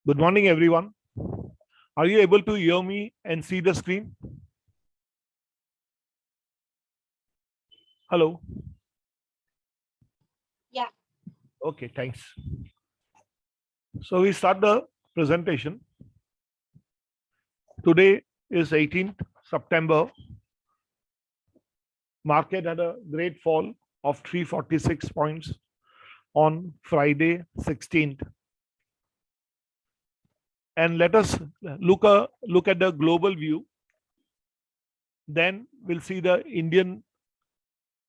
Good morning, everyone. Are you able to hear me and see the screen? Hello. Yeah. Okay, thanks. So we start the presentation. Today is 18th September. Market had a great fall of 346 points on Friday 16th. And let us look at the global view. Then we'll see the Indian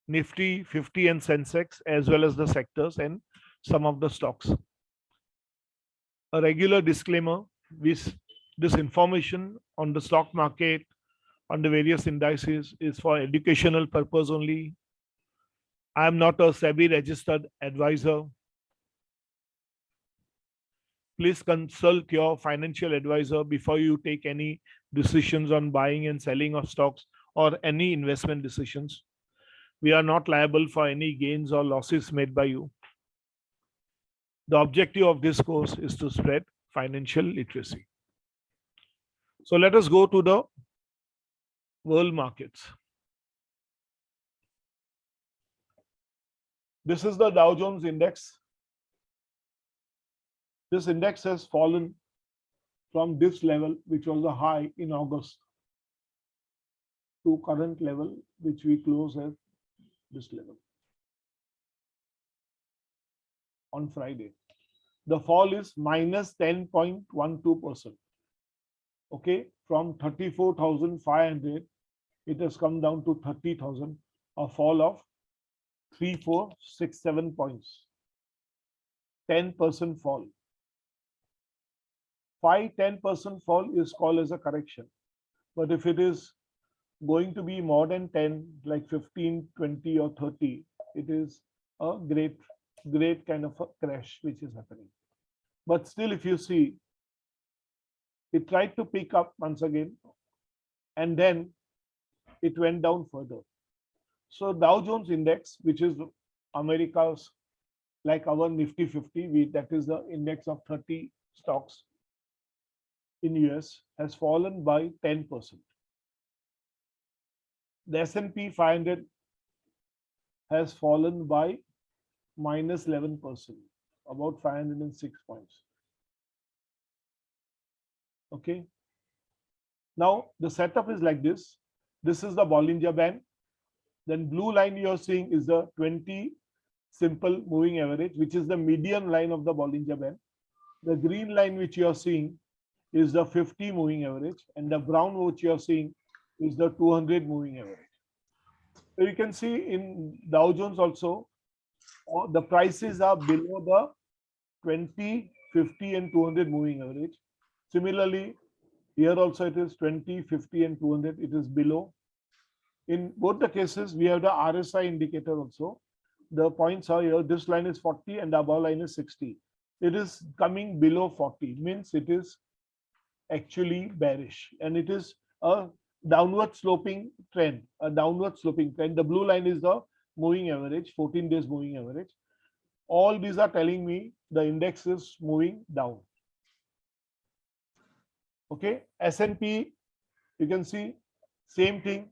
Nifty 50 and Sensex as well as the sectors and some of the stocks. A regular disclaimer: this information on the stock market, on the various indices, is for educational purpose only. I am not a SEBI registered advisor. Please consult your financial advisor before you take any decisions on buying and selling of stocks or any investment decisions. We are not liable for any gains or losses made by you. The objective of this course is to spread financial literacy. So let us go to the world markets. This is the Dow Jones index. This index has fallen from this level, which was a high in August, to current level, which we close at this level on Friday. The fall is minus 10.12%. Okay, from 34,500, it has come down to 30,000, a fall of 3467 points, 10% fall. 5-10% fall is called as a correction. But if it is going to be more than 10, like 15, 20 or 30, it is a great kind of a crash which is happening. But still, if you see, it tried to pick up once again, and then it went down further. So Dow Jones index, which is America's, like our Nifty 50, that is the index of 30 stocks in US, has fallen by 10%. The S&P 500 has fallen by minus 11%, about 506 points. Okay. Now the setup is like this. This is the Bollinger Band. Then blue line you are seeing is the 20 simple moving average, which is the median line of the Bollinger Band. The green line which you are seeing is the 50 moving average, and the brown which you are seeing is the 200 moving average. So you can see in Dow Jones also, the prices are below the 20, 50 and 200 moving average. Similarly, here also it is 20, 50 and 200, it is below. In both the cases, we have the RSI indicator also. The points are here, this line is 40 and the above line is 60. It is coming below 40, means it is actually bearish, and it is a downward sloping trend, The blue line is the moving average, 14 days moving average. All these are telling me the index is moving down. Okay, S&P, you can see same thing.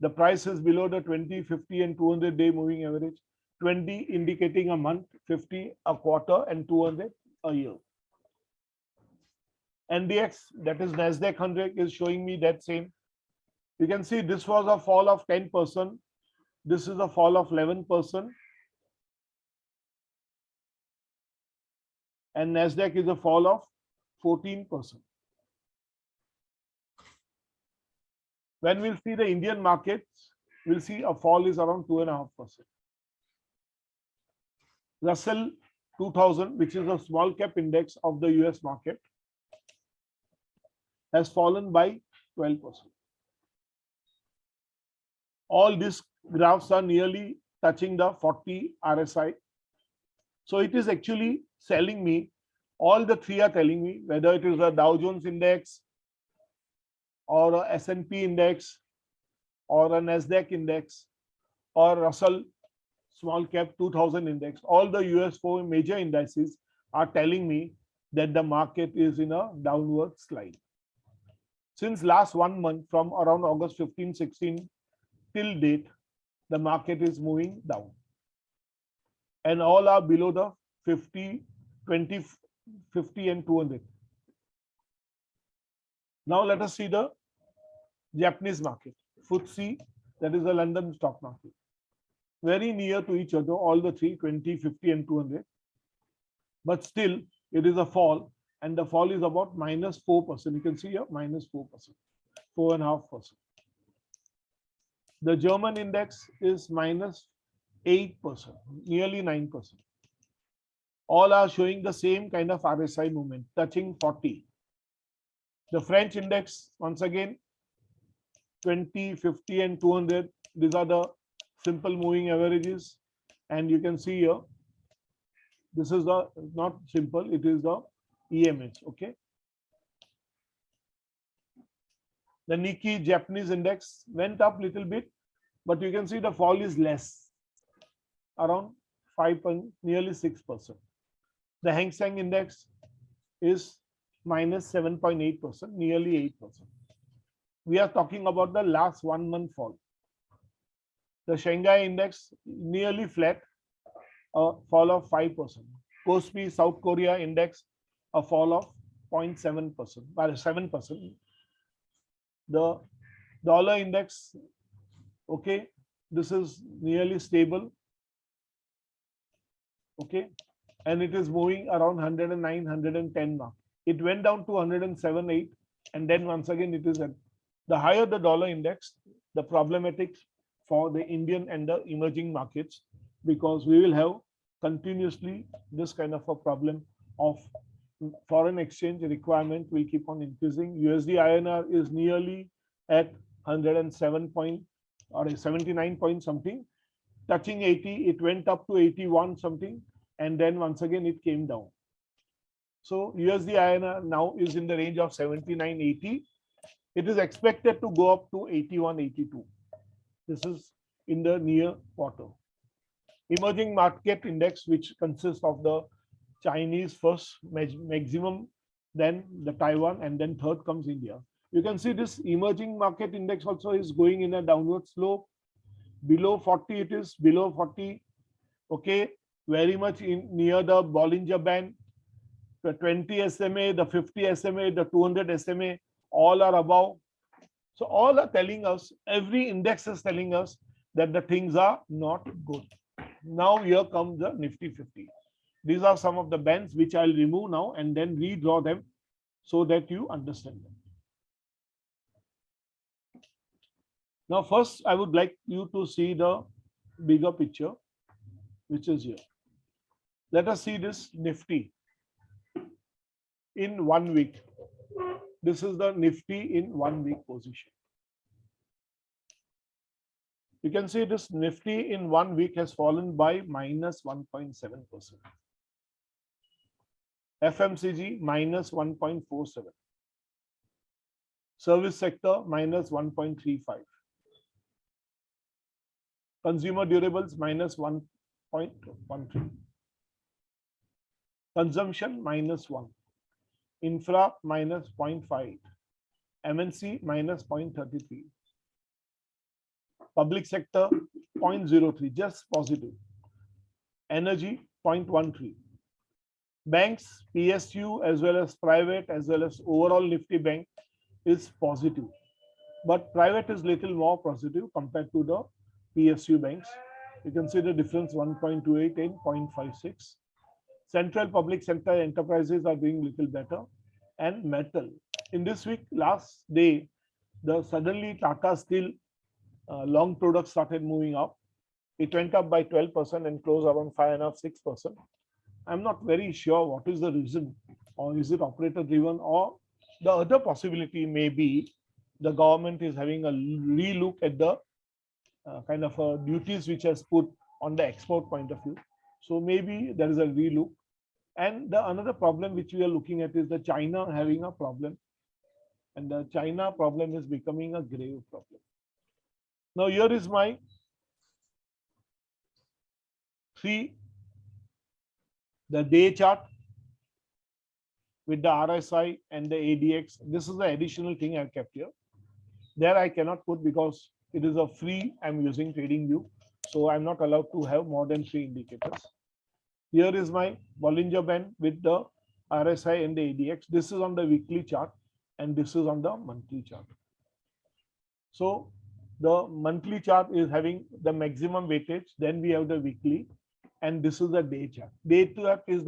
The price is below the 20, 50 and 200 day moving average. 20 indicating a month, 50 a quarter, and 200 a year. NDX, that is Nasdaq 100, is showing me that same. You can see this was a fall of 10%. This is a fall of 11%. And Nasdaq is a fall of 14%. When we'll see the Indian markets, we'll see a fall is around 2.5%. Russell 2000, which is a small cap index of the US market, has fallen by 12%. All these graphs are nearly touching the 40 RSI. So it is actually telling me, all the three are telling me, whether it is a Dow Jones index or a S&P index or a Nasdaq index or Russell small cap 2000 index, all the US 4 major indices are telling me that the market is in a downward slide. Since last 1 month, from around August 15, 16 till date, the market is moving down. And all are below the 50, 20, 50 and 200. Now let us see the Japanese market. FTSE, that is the London stock market. Very near to each other, all the three, 20, 50 and 200. But still, it is a fall, and the fall is about -4%. You can see here, -4%, 4.5%. The German index is -8%, nearly 9%. All are showing the same kind of RSI movement, touching 40. The French index, once again, 20, 50 and 200. These are the simple moving averages. And you can see here, this is the not simple, it is the EMH. Okay. The Nikkei Japanese index went up little bit, but you can see the fall is less, around 5, nearly 6%. The Hang Seng index is -7.8%, nearly 8%. We are talking about the last 1 month fall. The Shanghai index nearly flat, a fall of 5%. Kospi South Korea index, a fall of 0.7%, 7%. The dollar index, okay, this is nearly stable, okay, and it is moving around 109, 110 mark. It went down to 107.8, and then once again it is at the higher the dollar index, the problematic for the Indian and the emerging markets, because we will have continuously this kind of a problem of foreign exchange requirement will keep on increasing. USD INR is nearly at 107 point or 79 point something, touching 80. It went up to 81 something, and then once again it came down. So USD INR now is in the range of 79.80. It is expected to go up to 81.82. This is in the near quarter. Emerging market index, which consists of the Chinese first maximum, then the Taiwan, and then third comes India. You can see this emerging market index also is going in a downward slope. Below 40, it is below 40. Okay, very much in near the Bollinger Band. The 20 SMA, the 50 SMA, the 200 SMA, all are above. So all are telling us, every index is telling us that the things are not good. Now here comes the Nifty 50. These are some of the bands which I'll remove now and then redraw them so that you understand them. Now first I would like you to see the bigger picture, which is here. Let us see this Nifty in 1 week. This is the Nifty in 1 week position. You can see this Nifty in 1 week has fallen by -1.7%. FMCG -1.47. Service sector -1.35. Consumer durables -1.13. Consumption -1. Infra -0.58. MNC -0.33. Public sector 0.03, just positive. Energy 0.13. Banks, PSU, as well as private, as well as overall Nifty bank is positive. But private is little more positive compared to the PSU banks. You can see the difference 1.28 and 0.56. Central public sector enterprises are doing little better. And metal. In this week, last day, suddenly Tata Steel long products started moving up. It went up by 12% and closed around 5.5–6%. I'm not very sure what is the reason, or is it operator driven, or the other possibility may be the government is having a relook at the kind of duties which has put on the export point of view. So maybe there is a relook. And the another problem which we are looking at is the China having a problem, and the China problem is becoming a grave problem. Now here is my the day chart. with the RSI and the ADX. This is the additional thing I've kept here. There I cannot put because it is a free, I'm using TradingView. So I'm not allowed to have more than 3 indicators. Here is my Bollinger Band with the RSI and the ADX. This is on the weekly chart and this is on the monthly chart. So the monthly chart is having the maximum weightage. Then we have the weekly, and this is the day chart. Day chart is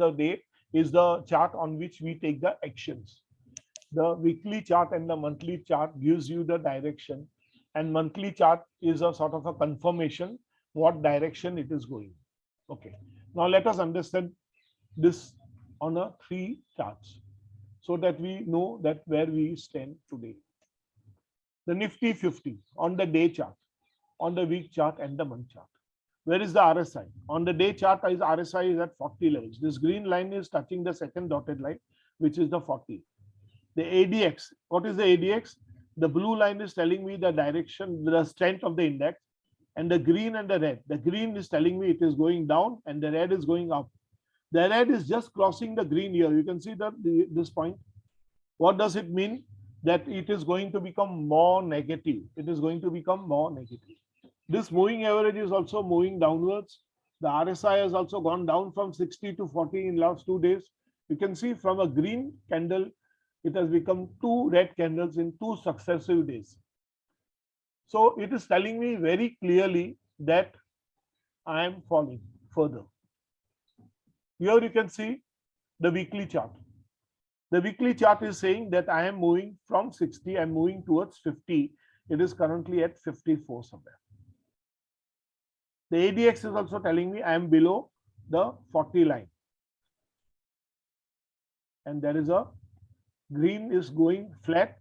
the chart on which we take the actions. The weekly chart and the monthly chart gives you the direction, and monthly chart is a sort of a confirmation what direction it is going. Okay. Now let us understand this on a 3 charts so that we know that where we stand today. The Nifty 50 on the day chart, on the week chart and the month chart. Where is the RSI? On the day chart, RSI is at 40 levels. This green line is touching the second dotted line, which is the 40. The ADX, what is the ADX? The blue line is telling me the direction, the strength of the index, and the green and the red. The green is telling me it is going down and the red is going up. The red is just crossing the green here. You can see that this point. What does it mean? That it is going to become more negative. It is going to become more negative. This moving average is also moving downwards. The RSI has also gone down from 60 to 40 in last 2 days. You can see from a green candle, it has become 2 red candles in 2 successive days. So it is telling me very clearly that I am falling further. Here you can see the weekly chart. The weekly chart is saying that I am moving from 60, I'm moving towards 50. It is currently at 54 somewhere. The ADX is also telling me I am below the 40 line. And there is a green is going flat.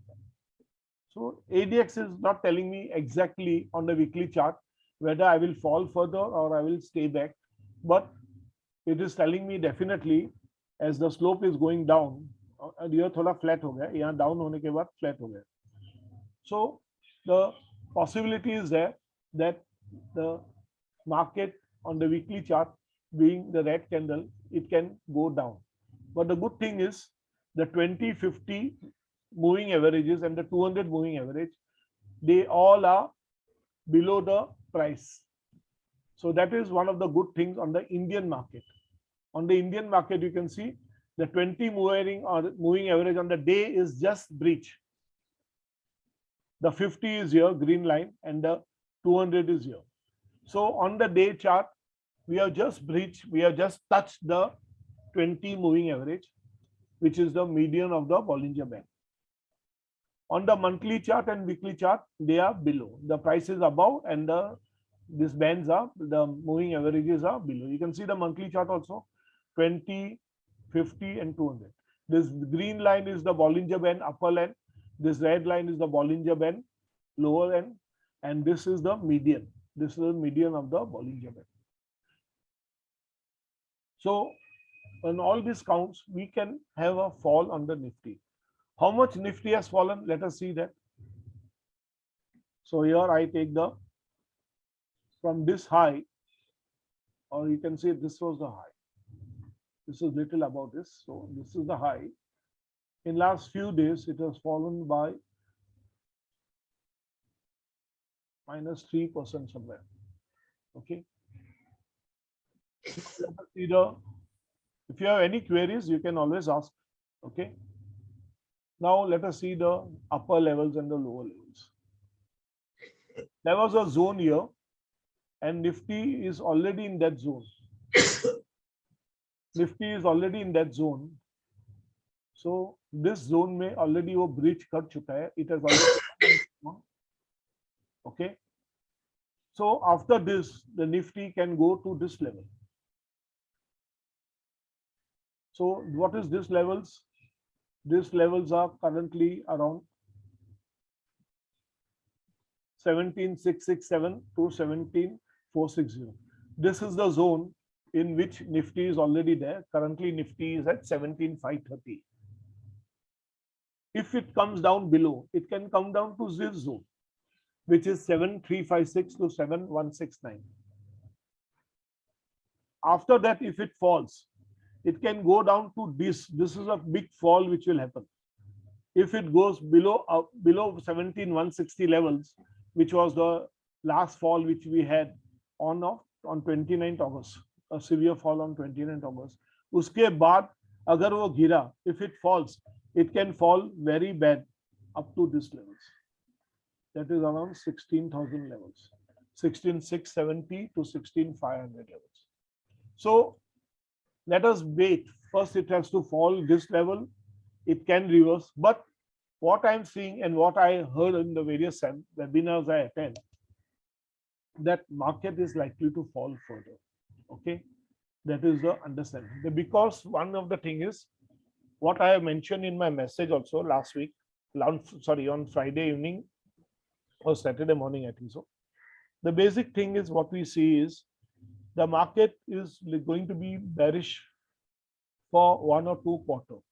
So ADX is not telling me exactly on the weekly chart whether I will fall further or I will stay back. But it is telling me definitely as the slope is going down, यह थोड़ा flat हो गया, यहाँ down होने के बाद flat हो गया. So the possibility is there that the market on the weekly chart being the red candle, it can go down. But the good thing is the 20, 50 moving averages and the 200 moving average, they all are below the price. So that is one of the good things on the Indian market. On the Indian market, you can see the 20 moving average on the day is just breach. The 50 is here, green line, and the 200 is here. So on the day chart, we have just breached, we have just touched the 20 moving average, which is the median of the Bollinger Band. On the monthly chart and weekly chart, they are below. The price is above and these bands are, the moving averages are below. You can see the monthly chart also, 20, 50 and 200. This green line is the Bollinger Band upper end. This red line is the Bollinger Band lower end. And this is the median. This is the median of the Bollinger Band. So on all these counts, we can have a fall on the Nifty. How much Nifty has fallen? Let us see that. So here I take the, from this high, or you can say this was the high. This is little above this. So this is the high. In last few days, it has fallen by -3% somewhere. Okay. So let us see the, if you have any queries, you can always ask. Okay. Now let us see the upper levels and the lower levels. There was a zone here, and Nifty is already in that zone. Nifty is already in that zone. So this zone may already वो breach कर चुका है. It has already okay. So after this, the Nifty can go to this level. So what is this levels? These levels are currently around 17,667 to 17,460. This is the zone in which Nifty is already there. Currently, Nifty is at 17,530. If it comes down below, it can come down to this zone, which is 7,356 to 7,169. After that, if it falls, it can go down to this. This is a big fall which will happen. If it goes below 17,160 levels, which was the last fall which we had on 29th August, a severe fall on 29th August. उसके बाद अगर वो गिरा, if it falls, it can fall very bad up to this levels. That is around 16,000 levels, 16,670 to 16,500 levels. So let us wait. First, it has to fall this level. It can reverse. But what I'm seeing and what I heard in the various webinars I attend, that market is likely to fall further. Okay, that is the understanding. Because one of the thing is what I have mentioned in my message also last week, on Friday evening or Saturday morning, I think so. The basic thing is what we see is the market is going to be bearish for 1 or 2 quarters.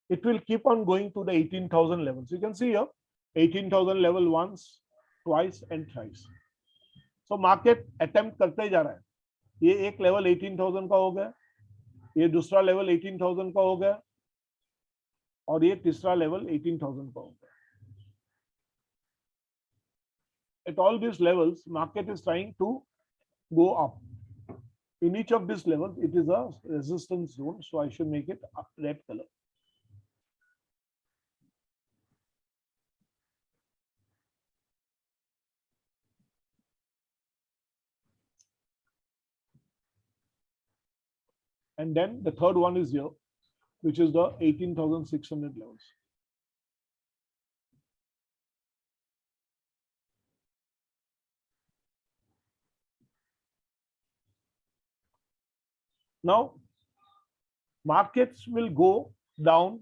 It will keep on going to the 18,000 levels. You can see here 18,000 level once, twice and thrice. So market attempt करते जा रहा है. ये एक level 18,000 का हो गया, ये दूसरा level 18,000 का हो गया, और ये तीसरा level 18,000 का हो गया. At all these levels, market is trying to go up. In each of these levels, it is a resistance zone. So I should make it red color. And then the third one is here, which is the 18,600 levels. Now, markets will go down,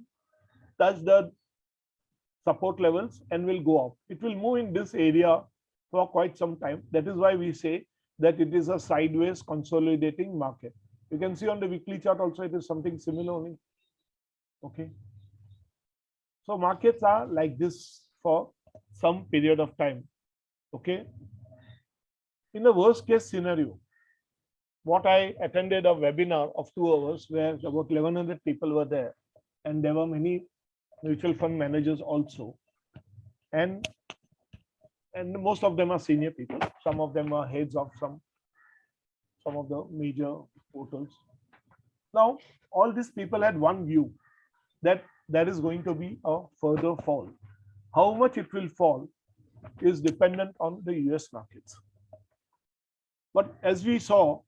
touch the support levels and will go up. It will move in this area for quite some time. That is why we say that it is a sideways consolidating market. You can see on the weekly chart also it is something similar only. Okay. So markets are like this for some period of time. Okay. In the worst case scenario, what I attended a webinar of 2 hours where about 1,100 people were there, and there were many mutual fund managers also, and most of them are senior people. Some of them are heads of some of the major portals. Now, all these people had one view, that there is going to be a further fall. How much it will fall is dependent on the US markets. But as we saw,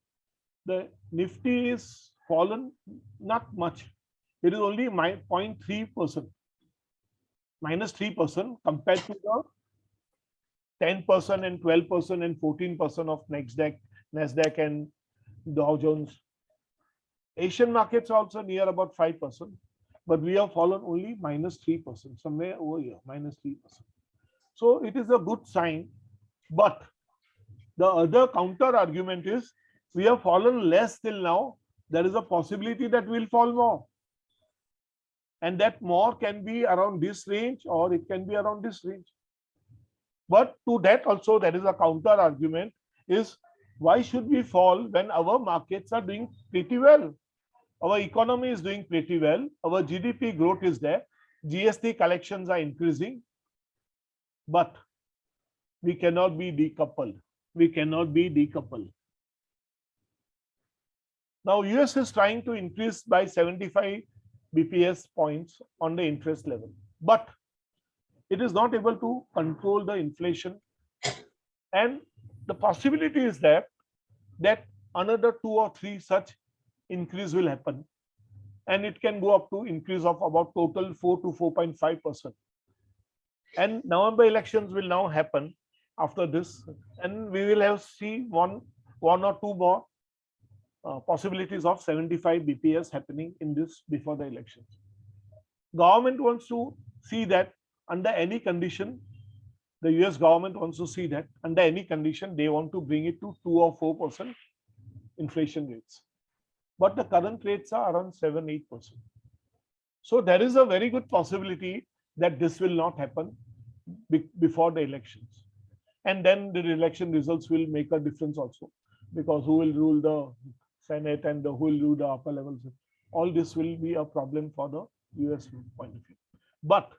the Nifty is fallen not much. It is only -0.3%, -3% compared to the 10% and 12% and 14% of Nasdaq and Dow Jones. Asian markets are also near about 5%, but we have fallen only -3%, somewhere over here, -3%. So it is a good sign, but the other counter argument is we have fallen less till now. There is a possibility that we'll fall more, and that more can be around this range or it can be around this range. But to that also there is a counter argument, is why should we fall when our markets are doing pretty well? Our economy is doing pretty well. Our GDP growth is there. GST collections are increasing, but we cannot be decoupled. We cannot be decoupled. Now, US is trying to increase by 75 BPS points on the interest level, but it is not able to control the inflation. And the possibility is that another 2 or 3 such increase will happen, and it can go up to increase of about total 4 to 4.5%. And November elections will now happen after this, and we will have see one or two more possibilities of 75 BPS happening in this before the elections. Government wants to see that under any condition, the US government wants to see that under any condition they want to bring it to 2 or 4% inflation rates. But the current rates are around 7-8%. So there is a very good possibility that this will not happen before the elections. And then the election results will make a difference also, because who will rule the Senate and the who will do the upper levels. All this will be a problem for the US point of view. But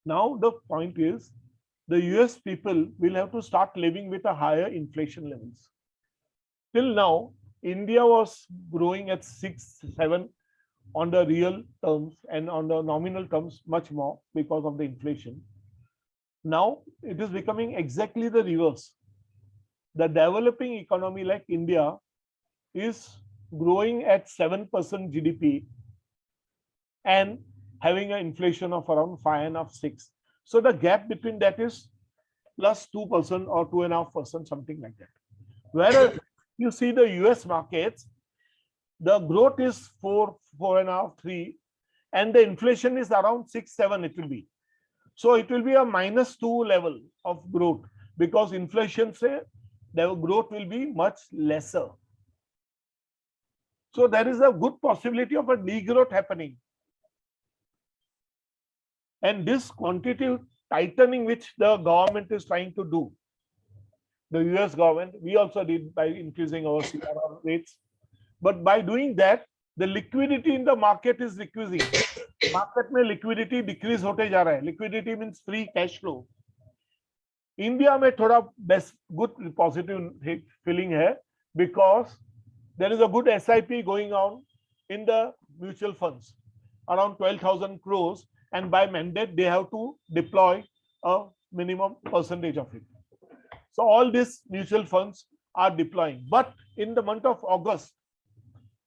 now the point is, the US people will have to start living with a higher inflation levels. Till now, India was growing at 6, 7 on the real terms, and on the nominal terms much more because of the inflation. Now it is becoming exactly the reverse. The developing economy like India is growing at 7% GDP and having an inflation of around 5.5, 6. So the gap between that is plus 2% or 2.5%, something like that. Whereas you see the US markets, the growth is 4, 4.5, 3, and the inflation is around 6, 7 it will be. So it will be a -2 level of growth, because inflation say the growth will be much lesser. So there is a good possibility of a degrowth happening. And this quantitative tightening which the government is trying to do, the US government, we also did by increasing our CRR rates. But by doing that, the liquidity in the market is decreasing. Market में liquidity decrease होते जा रहा है. Liquidity means free cash flow. India में थोड़ा best good positive feeling है, because there is a good SIP going on in the mutual funds, around 12,000 crores, and by mandate they have to deploy a minimum percentage of it. So all these mutual funds are deploying. But in the month of August,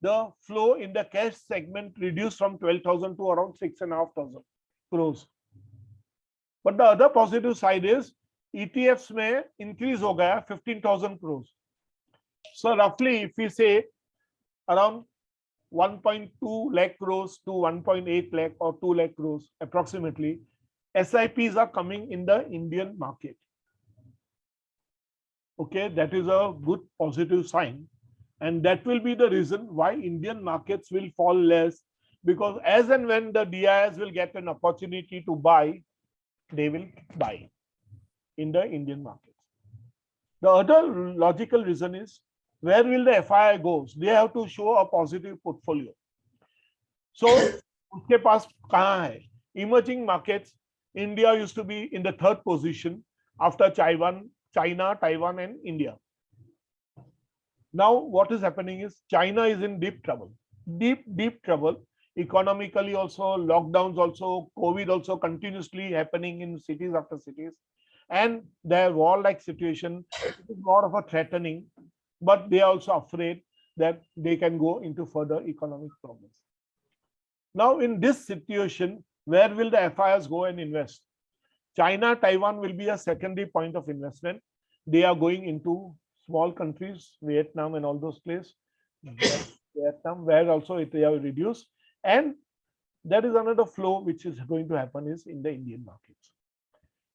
the flow in the cash segment reduced from 12,000 to around 6,500 crores. But the other positive side is ETFs may increase ho gaya 15,000 crores. So roughly, if we say around 1.2 lakh crores to 1.8 lakh or 2 lakh crores approximately, SIPs are coming in the Indian market. Okay, that is a good positive sign. And that will be the reason why Indian markets will fall less, because as and when the DIs will get an opportunity to buy, they will buy in the Indian markets. The other logical reason is, where will the FII goes? They have to show a positive portfolio. So, uske paas kahan hai? Emerging markets, India used to be in the 3rd position after China, Taiwan, and India. Now, what is happening is China is in deep trouble, deep trouble, economically also, lockdowns also, COVID also continuously happening in cities after cities, and their war-like situation is more of a threatening, but they are also afraid that they can go into further economic problems. Now, in this situation, where will the FIs go and invest? China, Taiwan will be a secondary point of investment. They are going into small countries, Vietnam and all those places. Vietnam, where also it have reduced. And that is another flow which is going to happen is in the Indian markets.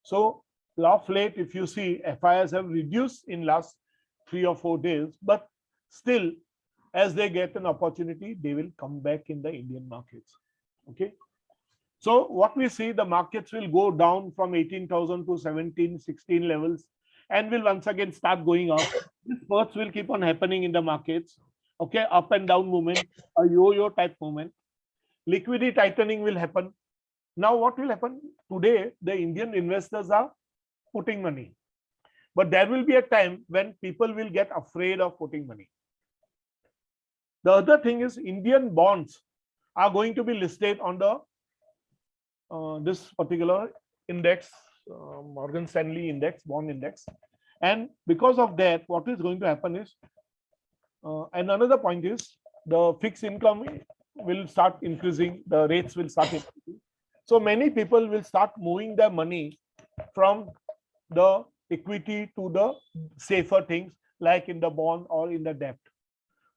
So of late, if you see, FIs have reduced in last 3 or 4 days, but still, as they get an opportunity, they will come back in the Indian markets. Okay. So what we see, the markets will go down from 18,000 to 17, 16 levels, and will once again start going up. This spurts will keep on happening in the markets. Okay, up and down movement, a yo-yo type movement. Liquidity tightening will happen. Now, what will happen? Today, the Indian investors are putting money. But there will be a time when people will get afraid of putting money. The other thing is Indian bonds are going to be listed on the this particular index, Morgan Stanley index, bond index. And because of that, what is going to happen is, and another point is, the fixed income will start increasing, the rates will start increasing. So many people will start moving their money from the equity to the safer things, like in the bond or in the debt.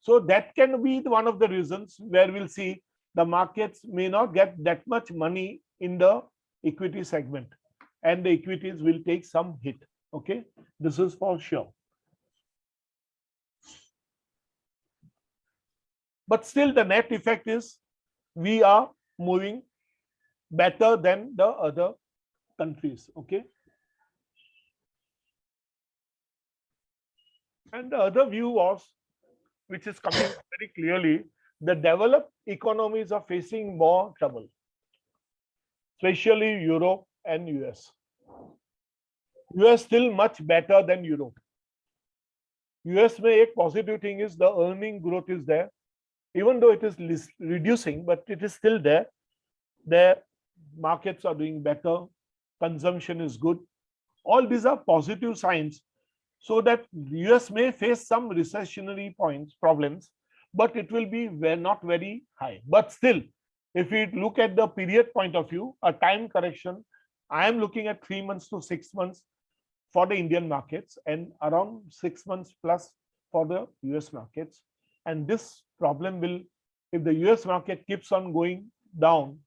So that can be one of the reasons where we'll see the markets may not get that much money in the equity segment, and the equities will take some hit. Okay, this is for sure. But still, the net effect is we are moving better than the other countries. Okay. And the other view was which is coming very clearly, the developed economies are facing more trouble, especially Europe and US. US still much better than Europe. US में एक positive thing is the earning growth is there, even though it is reducing, but it is still there. Their markets are doing better, consumption is good. All these are positive signs, so that US may face some recessionary problems, but it will be not very high. But still, if we look at the period point of view, a time correction, I am looking at 3 months to 6 months for the Indian markets and around 6 months plus for the US markets. And this problem will, if the US market keeps on going down,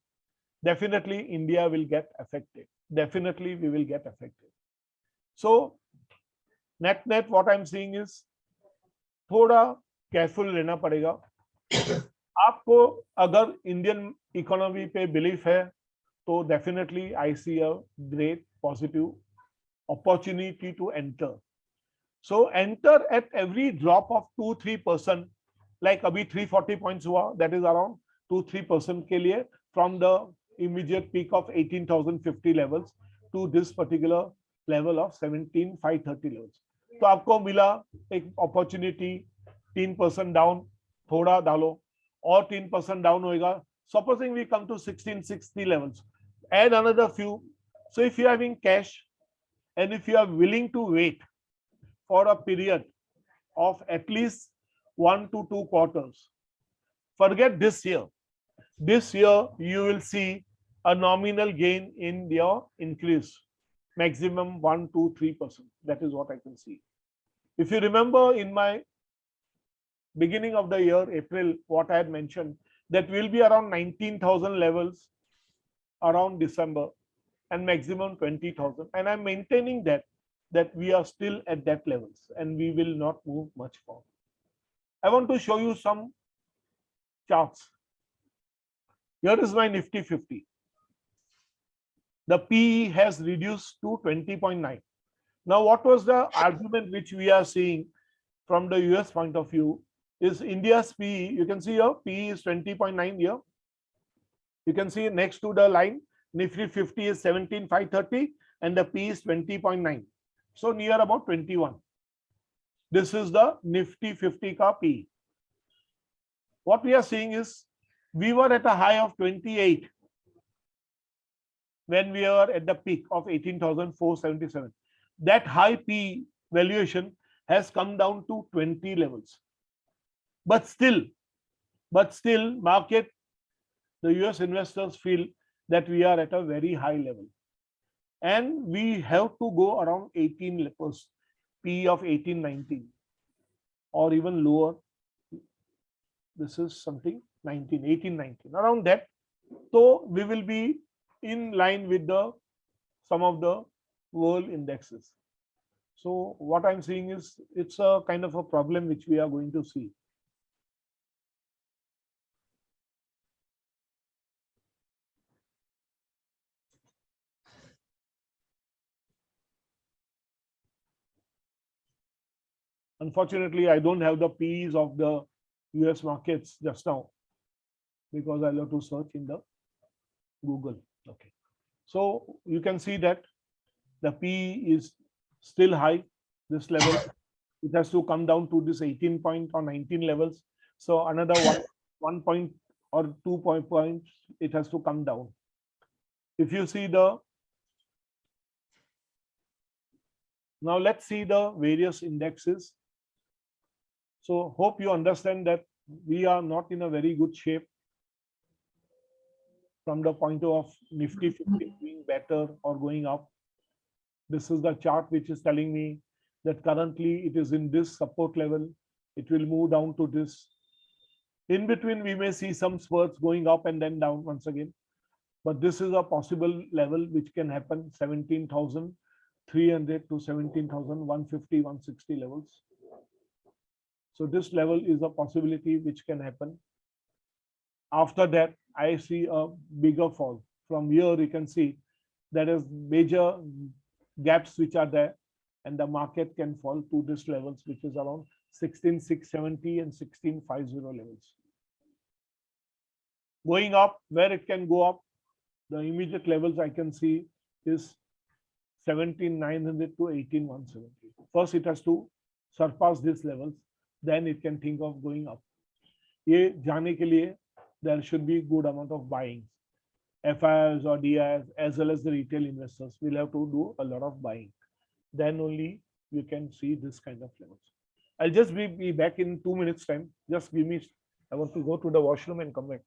definitely India will get affected. Definitely we will get affected. So net what I'm seeing is थोड़ा careful रहना पड़ेगा. आपको अगर Indian economy पे belief है तो definitely I see a great positive opportunity to enter. So enter at every drop of 2-3%, like अभी 340 points हुआ, that is around 2-3% के लिए from the immediate peak of 18,050 levels to this particular level of 17,530 levels. तो आपको मिला एक opportunity, 3% down, थोड़ा डालो और 3% down होएगा. Supposing we come to 1660 levels, add another few. So if you are having cash and if you are willing to wait for a period of at least 1 to 2 quarters, forget this year. This year you will see a nominal gain in your increase, maximum 1 to 3%. That is what I can see. If you remember in my beginning of the year, April, what I had mentioned, that will be around 19,000 levels around December and maximum 20,000. And I'm maintaining that we are still at that levels and we will not move much forward. I want to show you some charts. Here is my Nifty 50. The PE has reduced to 20.9. Now, what was the argument which we are seeing from the US point of view is India's PE. You can see here PE is 20.9 here. You can see next to the line, Nifty 50 is 17,530 and the PE is 20.9. So near about 21. This is the Nifty 50 ka PE. What we are seeing is we were at a high of 28 when we were at the peak of 18,477. That high PE valuation has come down to 20 levels. But still market, the US investors feel that we are at a very high level. And we have to go around 18 levels, PE of 18, 19 or even lower. This is something 19, 18, 19, around that. So we will be in line with some of the world indexes. So what I'm seeing is it's a kind of a problem which we are going to see. Unfortunately, I don't have the PEs of the US markets just now because I'll have to search in the Google. Okay. So you can see that the PE is still high, this level. It has to come down to this 18 point or 19 levels. So another 1 point or 2 points, it has to come down. If you see now let's see the various indexes. So hope you understand that we are not in a very good shape from the point of Nifty 50 being better or going up. This is the chart which is telling me that currently it is in this support level. It will move down to this. In between, we may see some spurts going up and then down once again. But this is a possible level which can happen, 17,300 to 17,150, 160 levels. So this level is a possibility which can happen. After that, I see a bigger fall. From here, you can see there is major gaps which are there, and the market can fall to this levels, which is around 16,670 and 16,50 levels. Going up, where it can go up, the immediate levels I can see is 17,900 to 18,170. First, it has to surpass these levels, then it can think of going up. ये जाने के लिए there should be good amount of buying. FIs or DIs as well as the retail investors will have to do a lot of buying. Then only you can see this kind of levels. I'll just be back in 2 minutes time. Just give me, I want to go to the washroom and come back.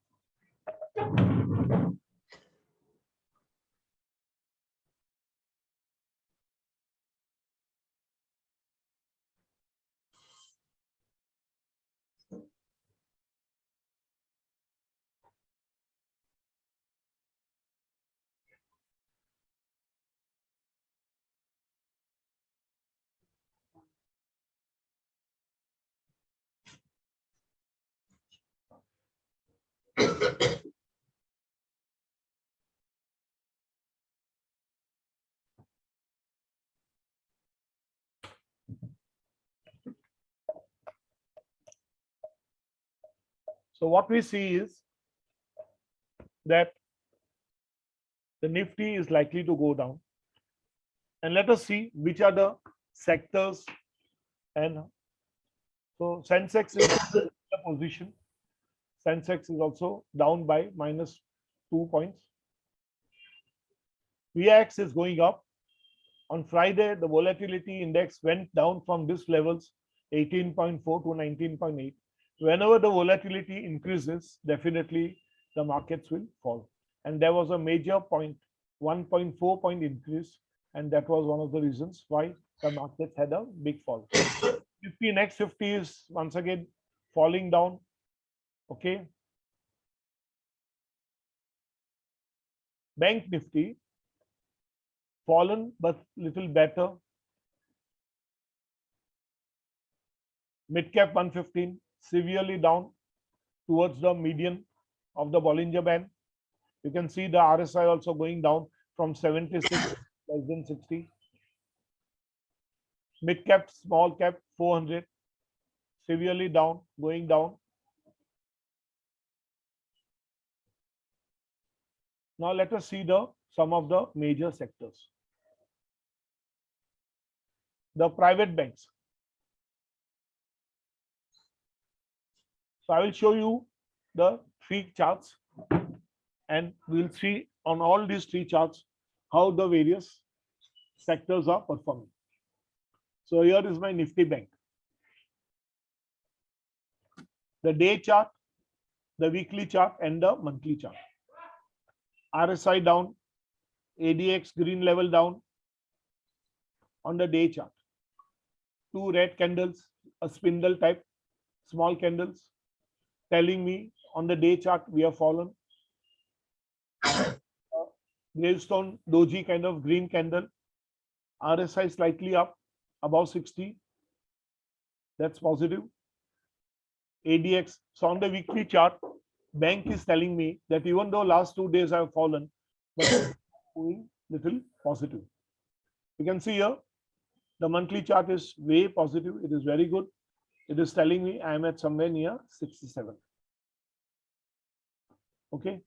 So what we see is that the Nifty is likely to go down. And let us see which are the sectors. And so Sensex is in the position. Sensex is also down by -2 points. VIX is going up. On Friday, the volatility index went down from these levels 18.4 to 19.8. Whenever the volatility increases, definitely the markets will fall. And there was a major point, 1.4 point increase. And that was one of the reasons why the markets had a big fall. 50 next 50 is once again falling down. Okay. Bank Nifty fallen but little better. Mid cap 115 severely down towards the median of the Bollinger Band. You can see the RSI also going down from 76 less than 60. Mid cap, small cap 400 severely down, going down. Now let us see some of the major sectors. The private banks. So I will show you the 3 charts and we'll see on all these 3 charts how the various sectors are performing. So here is my Nifty Bank. The day chart, the weekly chart and the monthly chart. RSI down, ADX green level down on the day chart. 2 red candles, a spindle type, small candles, telling me on the day chart we have fallen. Gravestone doji kind of green candle, RSI slightly up above 60. That's positive. ADX. So on the weekly chart, bank is telling me that even though last 2 days have fallen, but going little positive. You can see here the monthly chart is way positive. It is very good. It is telling me I am at somewhere near 67. Okay.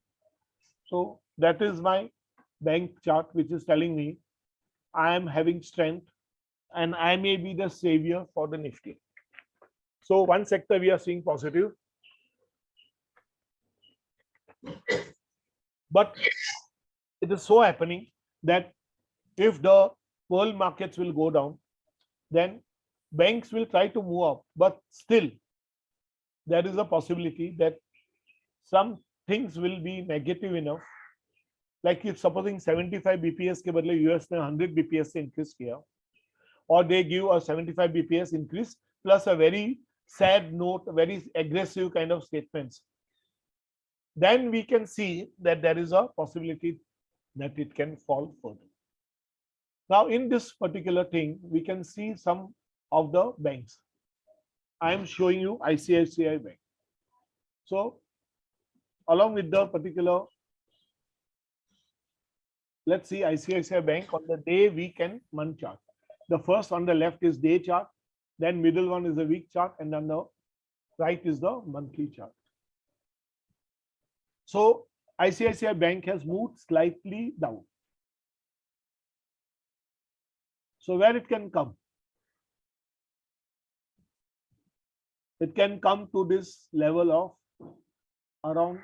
So that is my bank chart, which is telling me I am having strength and I may be the savior for the Nifty. So one sector we are seeing positive. But it is so happening that if the world markets will go down, then banks will try to move up. But still, there is a possibility that some things will be negative enough. Like if supposing 75 BPS के बदले US ने 100 BPS से increase किया, or they give a 75 BPS increase plus a very sad note, very aggressive kind of statements, then we can see that there is a possibility that it can fall further. Now, in this particular thing, we can see some of the banks. I am showing you ICICI Bank. So, along with the particular, let's see ICICI Bank on the day, week, and month chart. The first on the left is day chart. Then middle one is the week chart, and then the right is the monthly chart. So ICICI Bank has moved slightly down. So where it can come? It can come to this level of around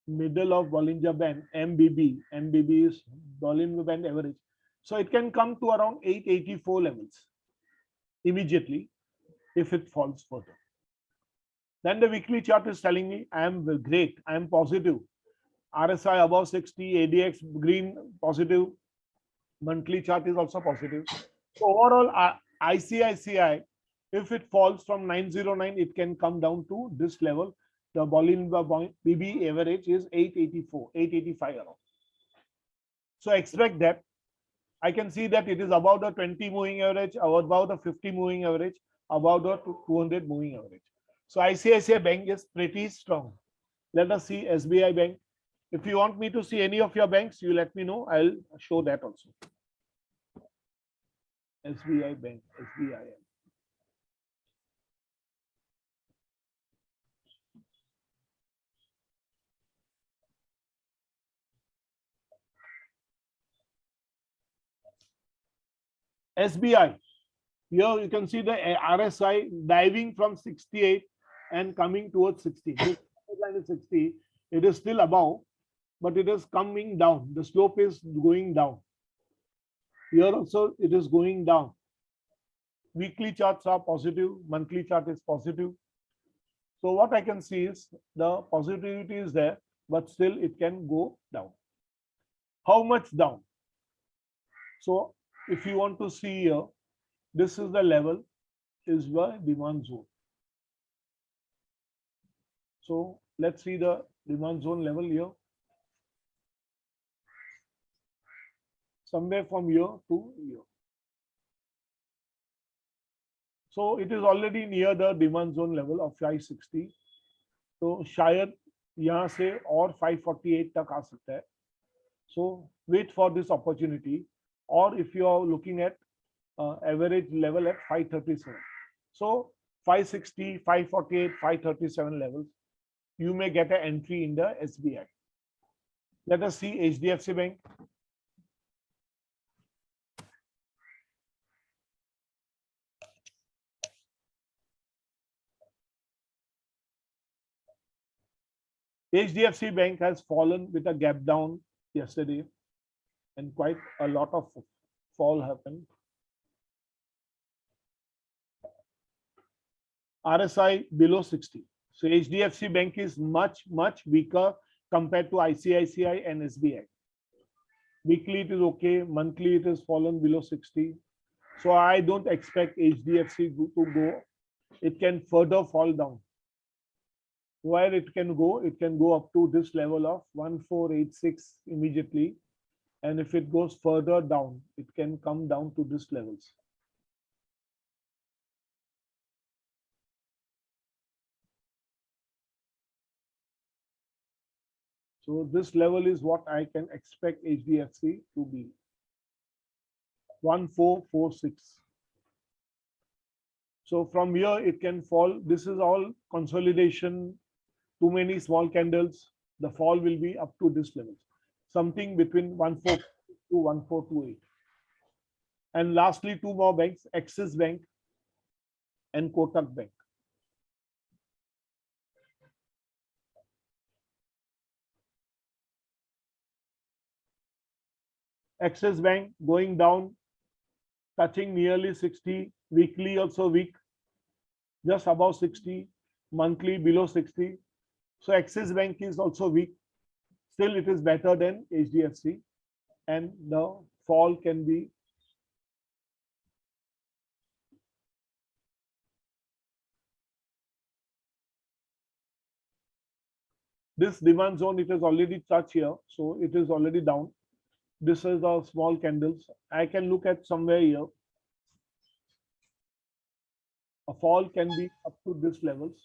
middle of Bollinger Band, MBB. MBB is Bollinger Band average. So it can come to around 884 levels immediately if it falls further. Then the weekly chart is telling me I am great, I am positive. RSI above 60, ADX green positive, monthly chart is also positive. So overall, ICICI, if it falls from 909, it can come down to this level. The Bollinger BB average is 884, 885 around. So expect that. I can see that it is about the 20 moving average, or about the 50 moving average, about the 200 moving average. So ICICI Bank is pretty strong. Let us see SBI Bank. If you want me to see any of your banks, you let me know. I'll show that also. SBI Bank, SBI. SBI. Here you can see the RSI diving from 68 and coming towards 60. This line is 60. It is still above, but it is coming down. The slope is going down. Here also it is going down. Weekly charts are positive. Monthly chart is positive. So what I can see is the positivity is there, but still it can go down. How much down? So if you want to see here, this is the level, is the demand zone. So let's see the demand zone level here. Somewhere from here to here. So it is already near the demand zone level of 560. So शायद यहाँ से और 548 तक आ सकता है. So wait for this opportunity. Or if you are looking at average level at 537. So 560, 548, 537 levels, you may get an entry in the SBI. Let us see HDFC Bank. HDFC Bank has fallen with a gap down yesterday, and quite a lot of fall happened. RSI below 60. So HDFC Bank is much weaker compared to ICICI and SBI. Weekly it is okay, monthly it has fallen below 60. So I don't expect HDFC to go. It can further fall down. Where it can go up to this level of 1486 immediately. And if it goes further down, it can come down to this levels. So this level is what I can expect HDFC to be. 1446. So from here it can fall. This is all consolidation. Too many small candles. The fall will be up to this level. Something between 14 to 1428. And lastly, two more banks, Axis Bank and Kotak Bank. Axis Bank going down, touching nearly 60, weekly also weak, just above 60, monthly below 60. So Axis Bank is also weak. Still, it is better than HDFC, and the fall can be this demand zone. It is already touched here, so it is already down. This is the small candles. I can look at somewhere here. A fall can be up to this levels,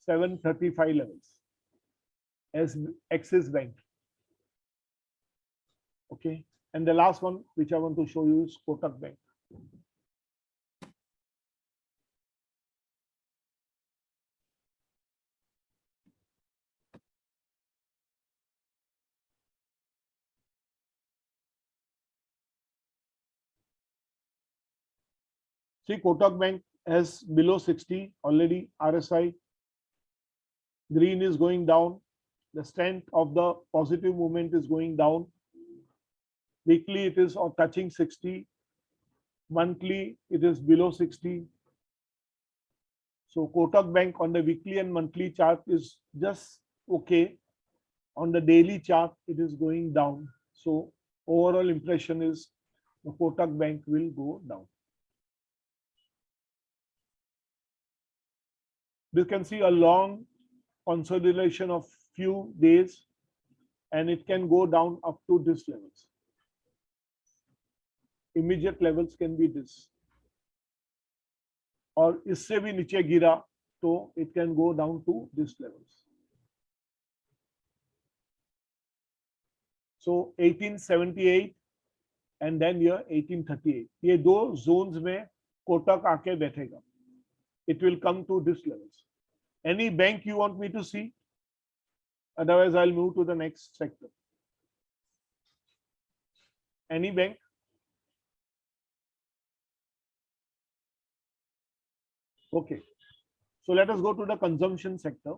735 levels, as Axis Bank. Okay, and the last one which I want to show you is Kotak Bank. See, Kotak Bank has below 60 already. RSI green is going down. The strength of the positive movement is going down. Weekly it is touching 60. Monthly it is below 60. So Kotak Bank on the weekly and monthly chart is just okay. On the daily chart it is going down. So overall impression is the Kotak Bank will go down. You can see a long consolidation of few days, and it can go down up to this levels. Immediate levels can be this, और इससे भी नीचे गिरा तो it can go down to this levels. So 1878 and then here 1838. ये दो zones में कोटक आके बैठेगा. It will come to this levels. Any bank you want me to see? Otherwise, I'll move to the next sector. Any bank? Okay. So let us go to the consumption sector.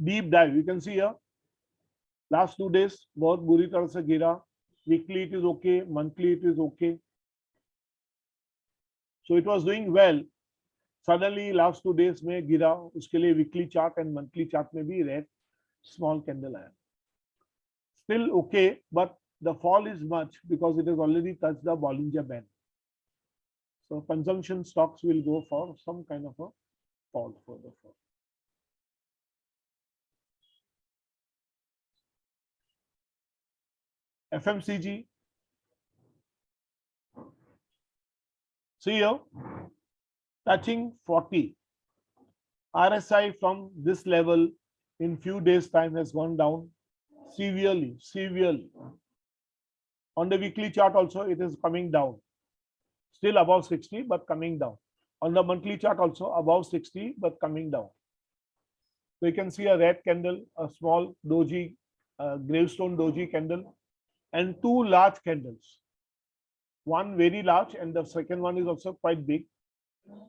Deep dive. You can see here. Last 2 days, बहुत बुरी तरह से गिरा. Weekly it is okay. Monthly it is okay. So it was doing well. Suddenly last 2 days में गिरा. उसके लिए weekly chart and monthly chart में भी red small candle आया. Still okay, but the fall is much because it has already touched the Bollinger Band. So consumption stocks will go for some kind of a fall further. FMCG. See here, touching 40. RSI from this level in few days time has gone down severely. On the weekly chart also it is coming down. Still above 60 but coming down. On the monthly chart also above 60 but coming down. So you can see a red candle, a small doji, gravestone doji candle, and two large candles. One very large and the second one is also quite big.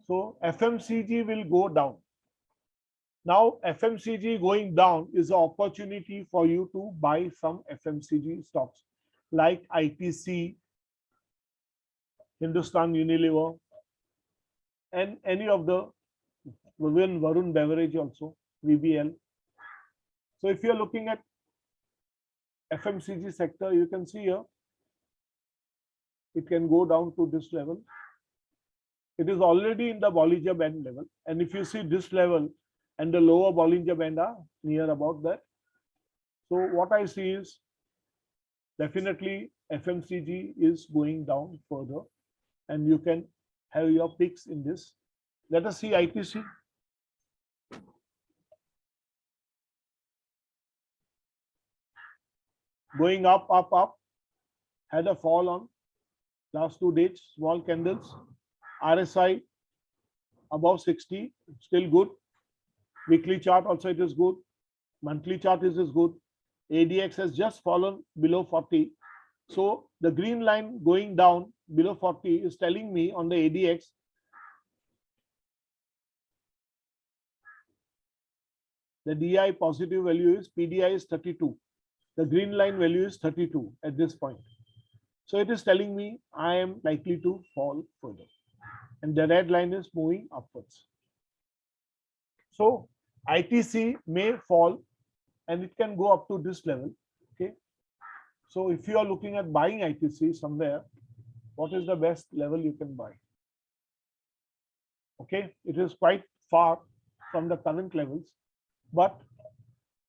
So FMCG will go down. Now FMCG going down is an opportunity for you to buy some FMCG stocks like ITC, Hindustan Unilever, and any of the Varun Beverage also, VBL. So if you are looking at FMCG sector, you can see here, it can go down to this level. It is already in the Bollinger Band level. And if you see this level and the lower Bollinger Band are near about that. So what I see is definitely FMCG is going down further and you can have your picks in this. Let us see ITC. Going up, had a fall on last 2 days, small candles. RSI above 60, still good. Weekly chart also it is good. Monthly chart is good. ADX has just fallen below 40. So the green line going down below 40 is telling me on the ADX the DI positive value is PDI is 32. The green line value is 32 at this point. So it is telling me I am likely to fall further. And the red line is moving upwards. So ITC may fall and it can go up to this level. Okay. So if you are looking at buying ITC somewhere, what is the best level you can buy? Okay, it is quite far from the current levels, but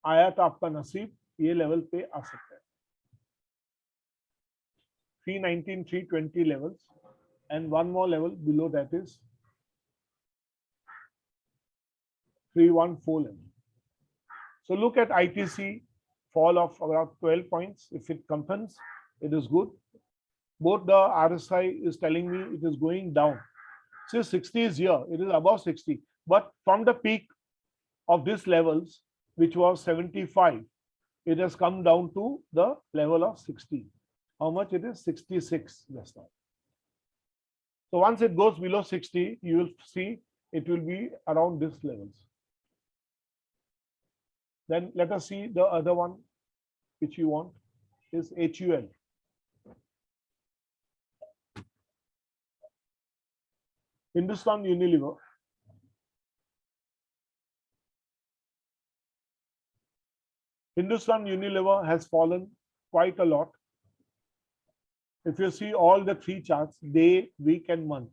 आया तो आपका नसीब ये level पे आ सकता है. 319, 320 levels, and one more level below that is 314 level. So look at ITC fall of about 12 points. If it compounds, it is good. Both the RSI is telling me it is going down. So 60 is here, it is above 60. But from the peak of these levels, which was 75, it has come down to the level of 60. How much it is? 66 just now. So once it goes below 60, you will see it will be around this levels. Then let us see the other one which you want is HUL. Hindustan Unilever. Hindustan Unilever has fallen quite a lot. If you see all the three charts, day, week, and month,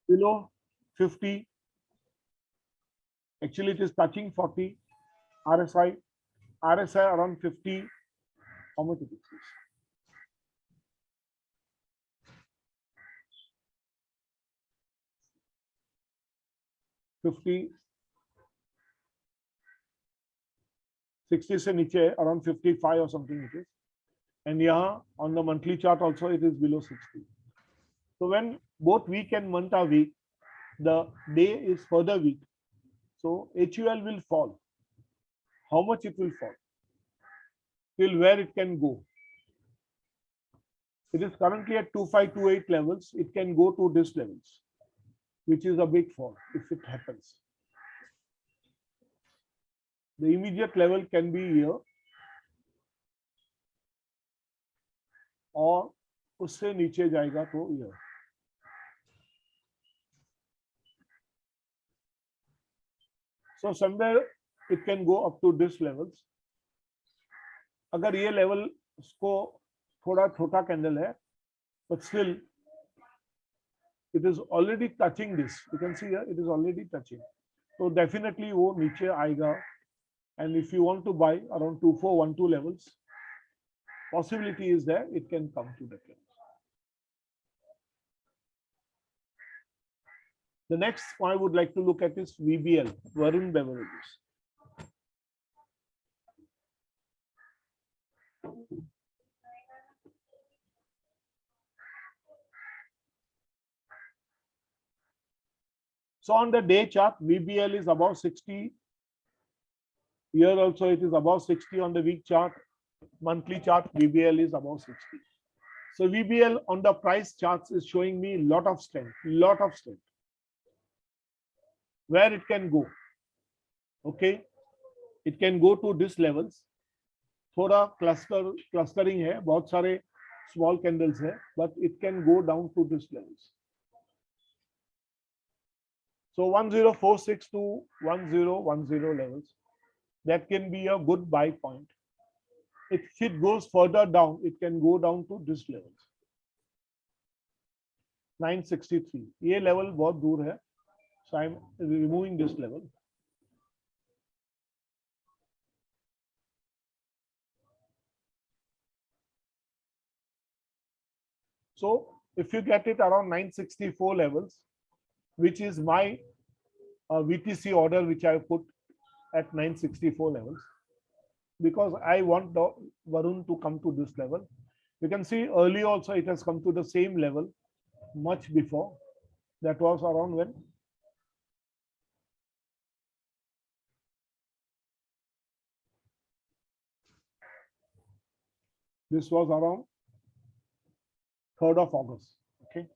below 50, actually it is touching 40, RSI around 50. How much it is? 50, 60 से नीचे around 55 or something it is. And यहाँ on the monthly chart also it is below 60. So when both week and month are weak, the day is further weak. So HUL will fall. How much it will fall? Till where it can go? It is currently at 2528 levels. It can go to this levels, which is a big fall if it happens. The immediate level can be here और उससे नीचे जाएगा तो here. So somewhere it can go up to this levels. अगर ये level को थोड़ा छोटा कैंडल है, but still it is already touching this. You can see here it is already touching. So definitely वो नीचे आएगा. And if you want to buy around 2412 levels, possibility is there it can come to that level. The next I would like to look at is VBL, Varun Beverages. So on the day chart, VBL is above 60. Here also it is above 60 on the week chart. Monthly chart, VBL is above 60. So VBL on the price charts is showing me lot of strength. Where it can go? Okay, it can go to this levels. थोड़ा clustering है, बहुत सारे small candles है, but it can go down to this levels. So 1046 to 1010 levels. That can be a good buy point. If it goes further down, it can go down to this levels. 963. ये level बहुत दूर है. So I'm removing this level. So if you get it around 964 levels, which is my VTC order, which I put at 964 levels, because I want the Varun to come to this level. You can see early also it has come to the same level much before. That was around when? This was around 3rd of August. Okay.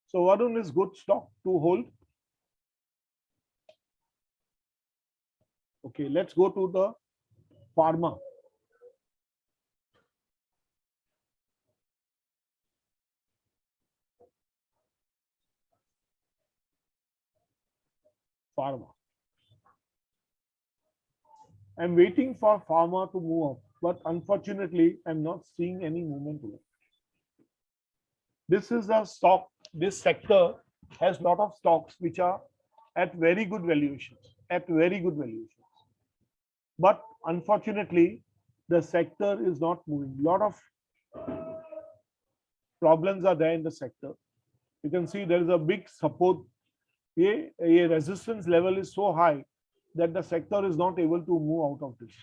So Varun is good stock to hold. Okay, let's go to the pharma. I'm waiting for pharma to move up, but unfortunately, I'm not seeing any movement to it. This is a stock. This sector has a lot of stocks which are at very good valuations. But unfortunately, the sector is not moving. A lot of problems are there in the sector. You can see there is a big support. A resistance level is so high that the sector is not able to move out of this.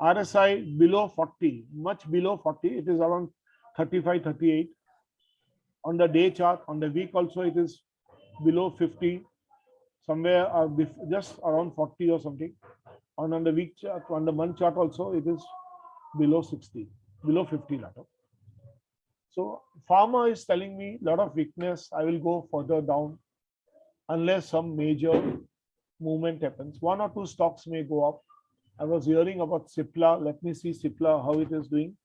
RSI below 40, much below 40. It is around 35, 38. On the day chart, on the week also, it is below 50, somewhere just around 40 or something. And on the week chart, on the month chart also, it is below 60, below 50 rather. So pharma is telling me a lot of weakness. I will go further down unless some major movement happens. One or two stocks may go up. I was hearing about Cipla. Let me see Cipla, how it is doing.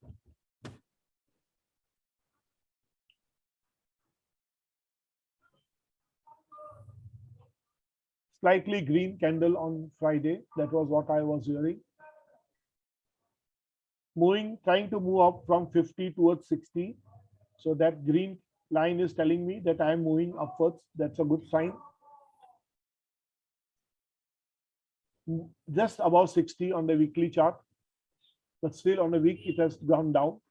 Slightly green candle on Friday. That was what I was hearing. Trying to move up from 50 towards 60. So that green line is telling me that I am moving upwards. That's a good sign. Just above 60 on the weekly chart, but still on the week it has gone down.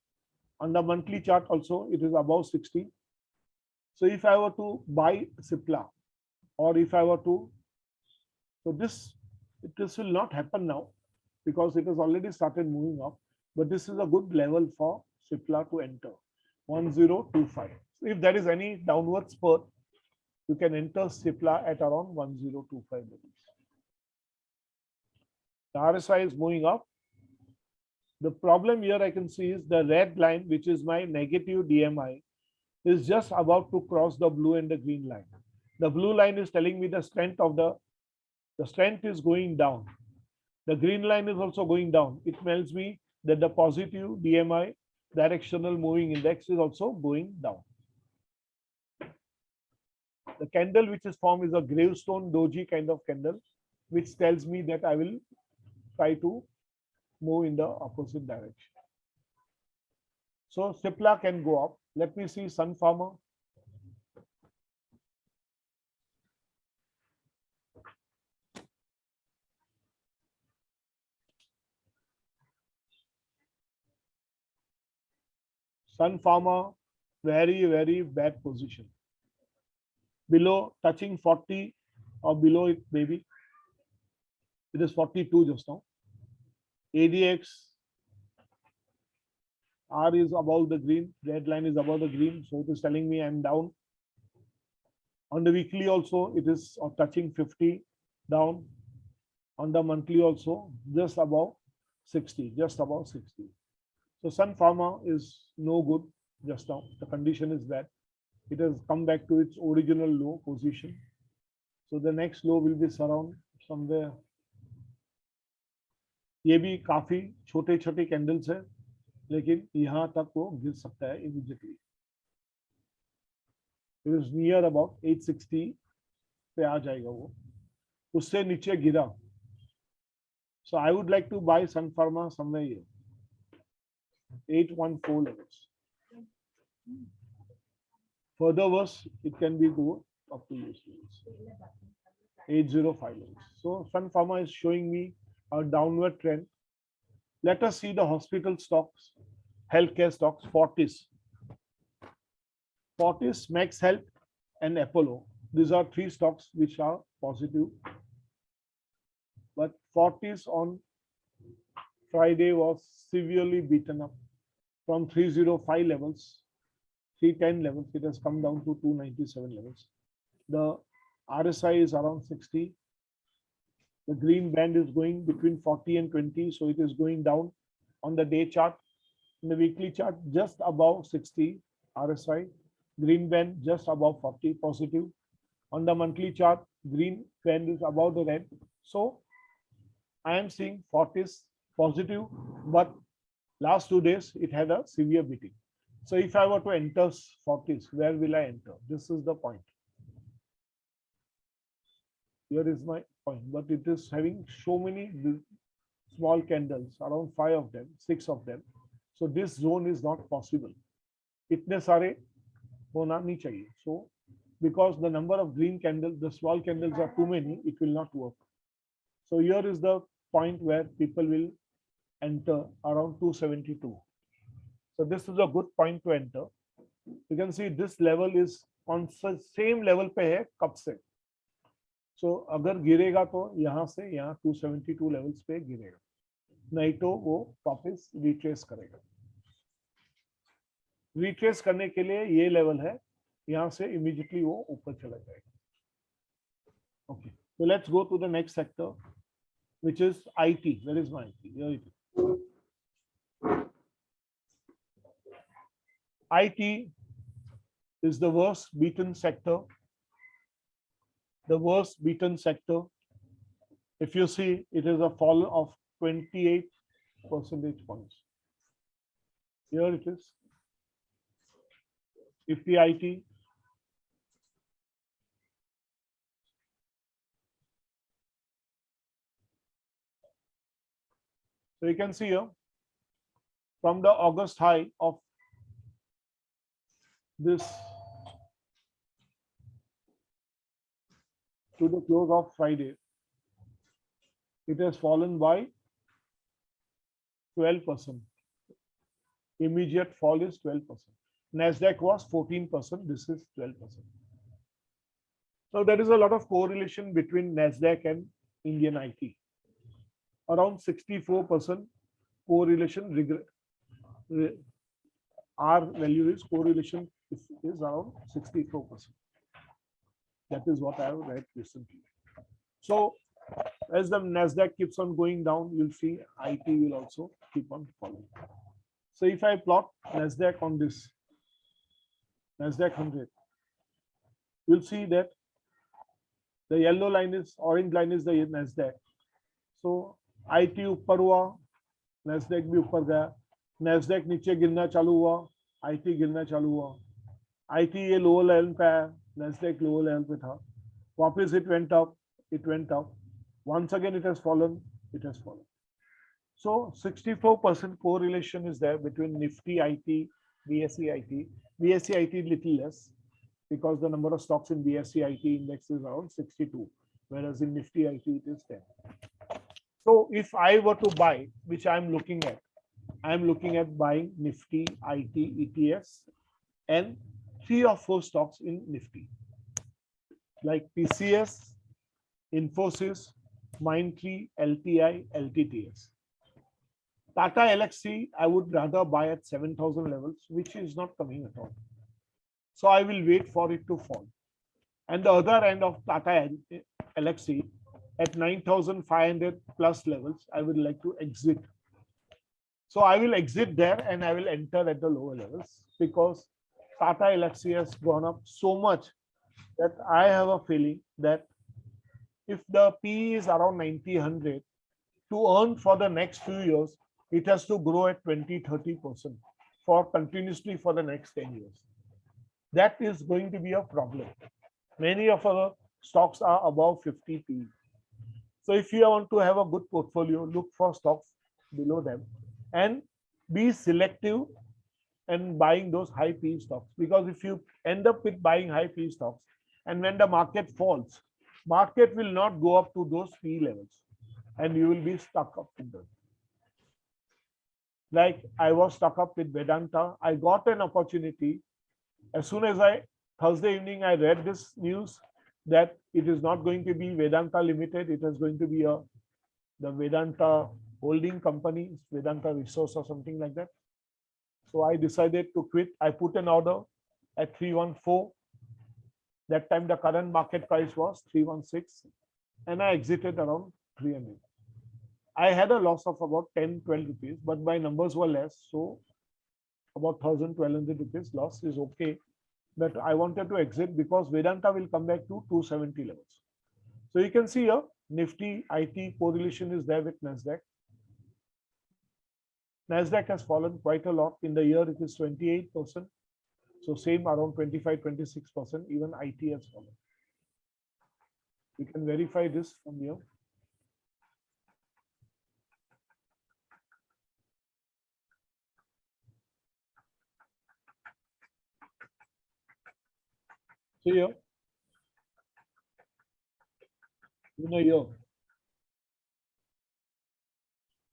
On the monthly chart also, it is above 60. So if I were to buy Cipla, or if I were to, so this will not happen now because it has already started moving up. But this is a good level for Cipla to enter, 1025. So if there is any downward spurt, you can enter Cipla at around 1025 levels. The RSI is moving up. The problem here I can see is the red line, which is my negative DMI, is just about to cross the blue and the green line. The blue line is telling me the strength of the strength is going down. The green line is also going down. It tells me that the positive DMI, directional moving index, is also going down. The candle which is formed is a gravestone doji kind of candle, which tells me that I will try to move in the opposite direction. So Cipla can go up. Let me see Sun Pharma. Sun Pharma, very, very bad position. Below, touching 40 or below it, maybe. It is 42 just now. ADX, R is above the green, red line is above the green, so it is telling me I'm down. On the weekly also, it is touching 50 down. On the monthly also, just above 60, just above 60. So Sun Pharma is no good just now. The condition is bad. It has come back to its original low position. So the next low will be around somewhere. ये भी काफी छोटे छोटे candles है, लेकिन यहाँ तक वो गिर सकता है immediately. It is near about 860 पे आ जाएगा वो, उससे नीचे गिरा. So I would like to buy Sun Pharma somewhere here. 814 levels. Further worse, it can be go up to 805 levels. So Sun Pharma is showing me a downward trend. Let us see the hospital stocks, healthcare stocks. Fortis, Max Health, and Apollo. These are three stocks which are positive. But Fortis on Friday was severely beaten up from 305 levels, 310 levels. It has come down to 297 levels. The RSI is around 60. The green band is going between 40 and 20, so it is going down on the day chart. In the weekly chart, just above 60 RSI. Green band just above 40 positive. On the monthly chart, green band is above the red. So I am seeing Fortis positive, but last 2 days it had a severe beating. So if I were to enter Fortis, where will I enter? This is the point. Here is my point, but it is having so many small candles, around 5 of them, 6 of them. So this zone is not possible. Itne sare hona nahi chahiye. So because the number of green candles, the small candles are too many, it will not work. So here is the point where people will enter around 272. So this is a good point to enter. You can see this level is on same level पे है कब से. So अगर गिरेगा तो यहाँ से यहाँ 272 लेवल्स पे गिरेगा, नहीं तो वो वापस रिट्रेस करेगा. रिट्रेस करने के लिए ये लेवल है यहाँ से immediately वो ऊपर चला जाएगा. Okay, so let's go to the next sector, which is IT. Where is my IT? Here it is. IT is the worst beaten sector. The worst beaten sector. If you see, it is a fall of 28 percentage points. Here it is. If the IT, so you can see here from the August high of this to the close of Friday, it has fallen by 12%. Immediate fall is 12%. Nasdaq was 14%. This is 12%. So there is a lot of correlation between Nasdaq and Indian IT. Around 64% correlation. Our value is correlation is around 64%. That is what I have read recently. So as the Nasdaq keeps on going down, you'll see IT will also keep on falling. So if I plot Nasdaq on this Nasdaq 100, you'll see that the yellow line is, orange line is the Nasdaq. So IT ऊपर हुआ, Nasdaq भी ऊपर गया, Nasdaq नीचे गिरना चालू हुआ, IT गिरना चालू हुआ, IT ये लोअर लेवल पे है, Nasdaq लोअर लेवल पे था, वापस it went up. Once again it has fallen. So 64% correlation is there between Nifty IT, BSE IT. BSE IT little less because the number of stocks in BSE IT index is around 62, whereas in Nifty IT it is 10. So if I were to buy, which I am looking at buying Nifty IT ETFs and 3 or 4 stocks in Nifty, like TCS, Infosys, Mindtree, LTI, LTTS. Tata LXC, I would rather buy at 7,000 levels, which is not coming at all. So I will wait for it to fall. And the other end of Tata LXC at 9,500 plus levels, I would like to exit. So I will exit there and I will enter at the lower levels because Tata LXC has gone up so much that I have a feeling that if the P is around 90-100, to earn for the next few years, it has to grow at 20-30% for continuously for the next 10 years. That is going to be a problem. Many of our stocks are above 50 P. So if you want to have a good portfolio, look for stocks below them and be selective and buying those high P stocks. Because if you end up with buying high P stocks and when the market falls, market will not go up to those P levels and you will be stuck up with them. Like I was stuck up with Vedanta. I got an opportunity. As soon as Thursday evening, I read this news that it is not going to be Vedanta Limited. It is going to be the Vedanta holding company, Vedanta Resource or something like that. So I decided to quit. I put an order at 314. That time the current market price was 316 and I exited around 300. I had a loss of about 10-12 rupees, but my numbers were less. So about 1,000-1,200 rupees loss is okay. But I wanted to exit because Vedanta will come back to 270 levels. So you can see here, Nifty IT correlation is there with Nasdaq. Nasdaq has fallen quite a lot. In the year, it is 28%. So same around 25-26%. Even IT has fallen. You can verify this from here. So here, in a year,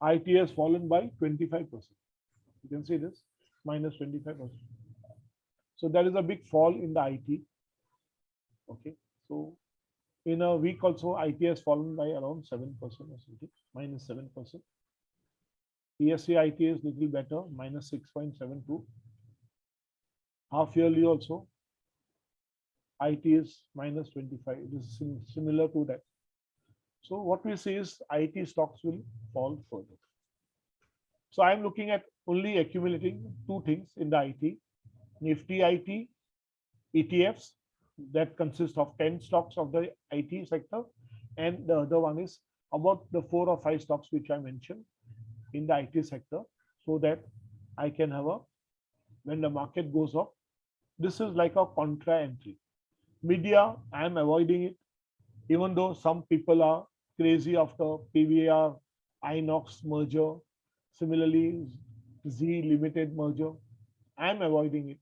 IT has fallen by 25%. You can see this, minus 25%. So there is a big fall in the IT. Okay, so in a week also, IT has fallen by around 7% or something, minus 7%. PSC IT is little better, minus 6.72. Half yearly also, IT is minus 25. It is similar to that. So what we see is IT stocks will fall further. So I'm looking at only accumulating two things in the IT, Nifty IT, ETFs that consist of 10 stocks of the IT sector, and the other one is about the 4 or 5 stocks which I mentioned in the IT sector, so that I can have a, when the market goes up, this is like a contra entry. Media, I am avoiding it, even though some people are crazy after PVR, Inox merger, similarly Z Limited merger. I am avoiding it.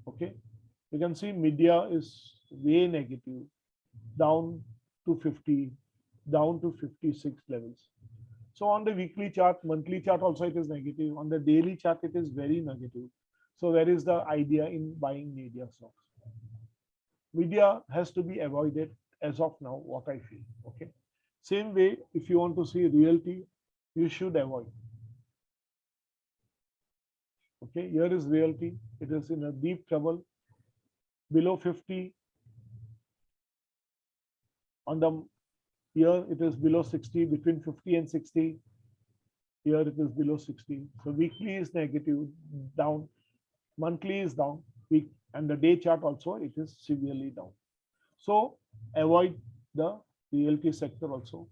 Okay, you can see media is way negative, down to 50, down to 56 levels. So on the weekly chart, monthly chart also it is negative. On the daily chart, it is very negative. So where is the idea in buying media stocks? Media has to be avoided as of now, what I feel. Okay. Same way, if you want to see realty, you should avoid. Okay, here is realty. It is in a deep trouble. Below 50. On the here it is below 60, between 50 and 60. Here it is below 60. So weekly is negative, down. Monthly is down. Week and the day chart also it is severely down. So avoid the realty sector also.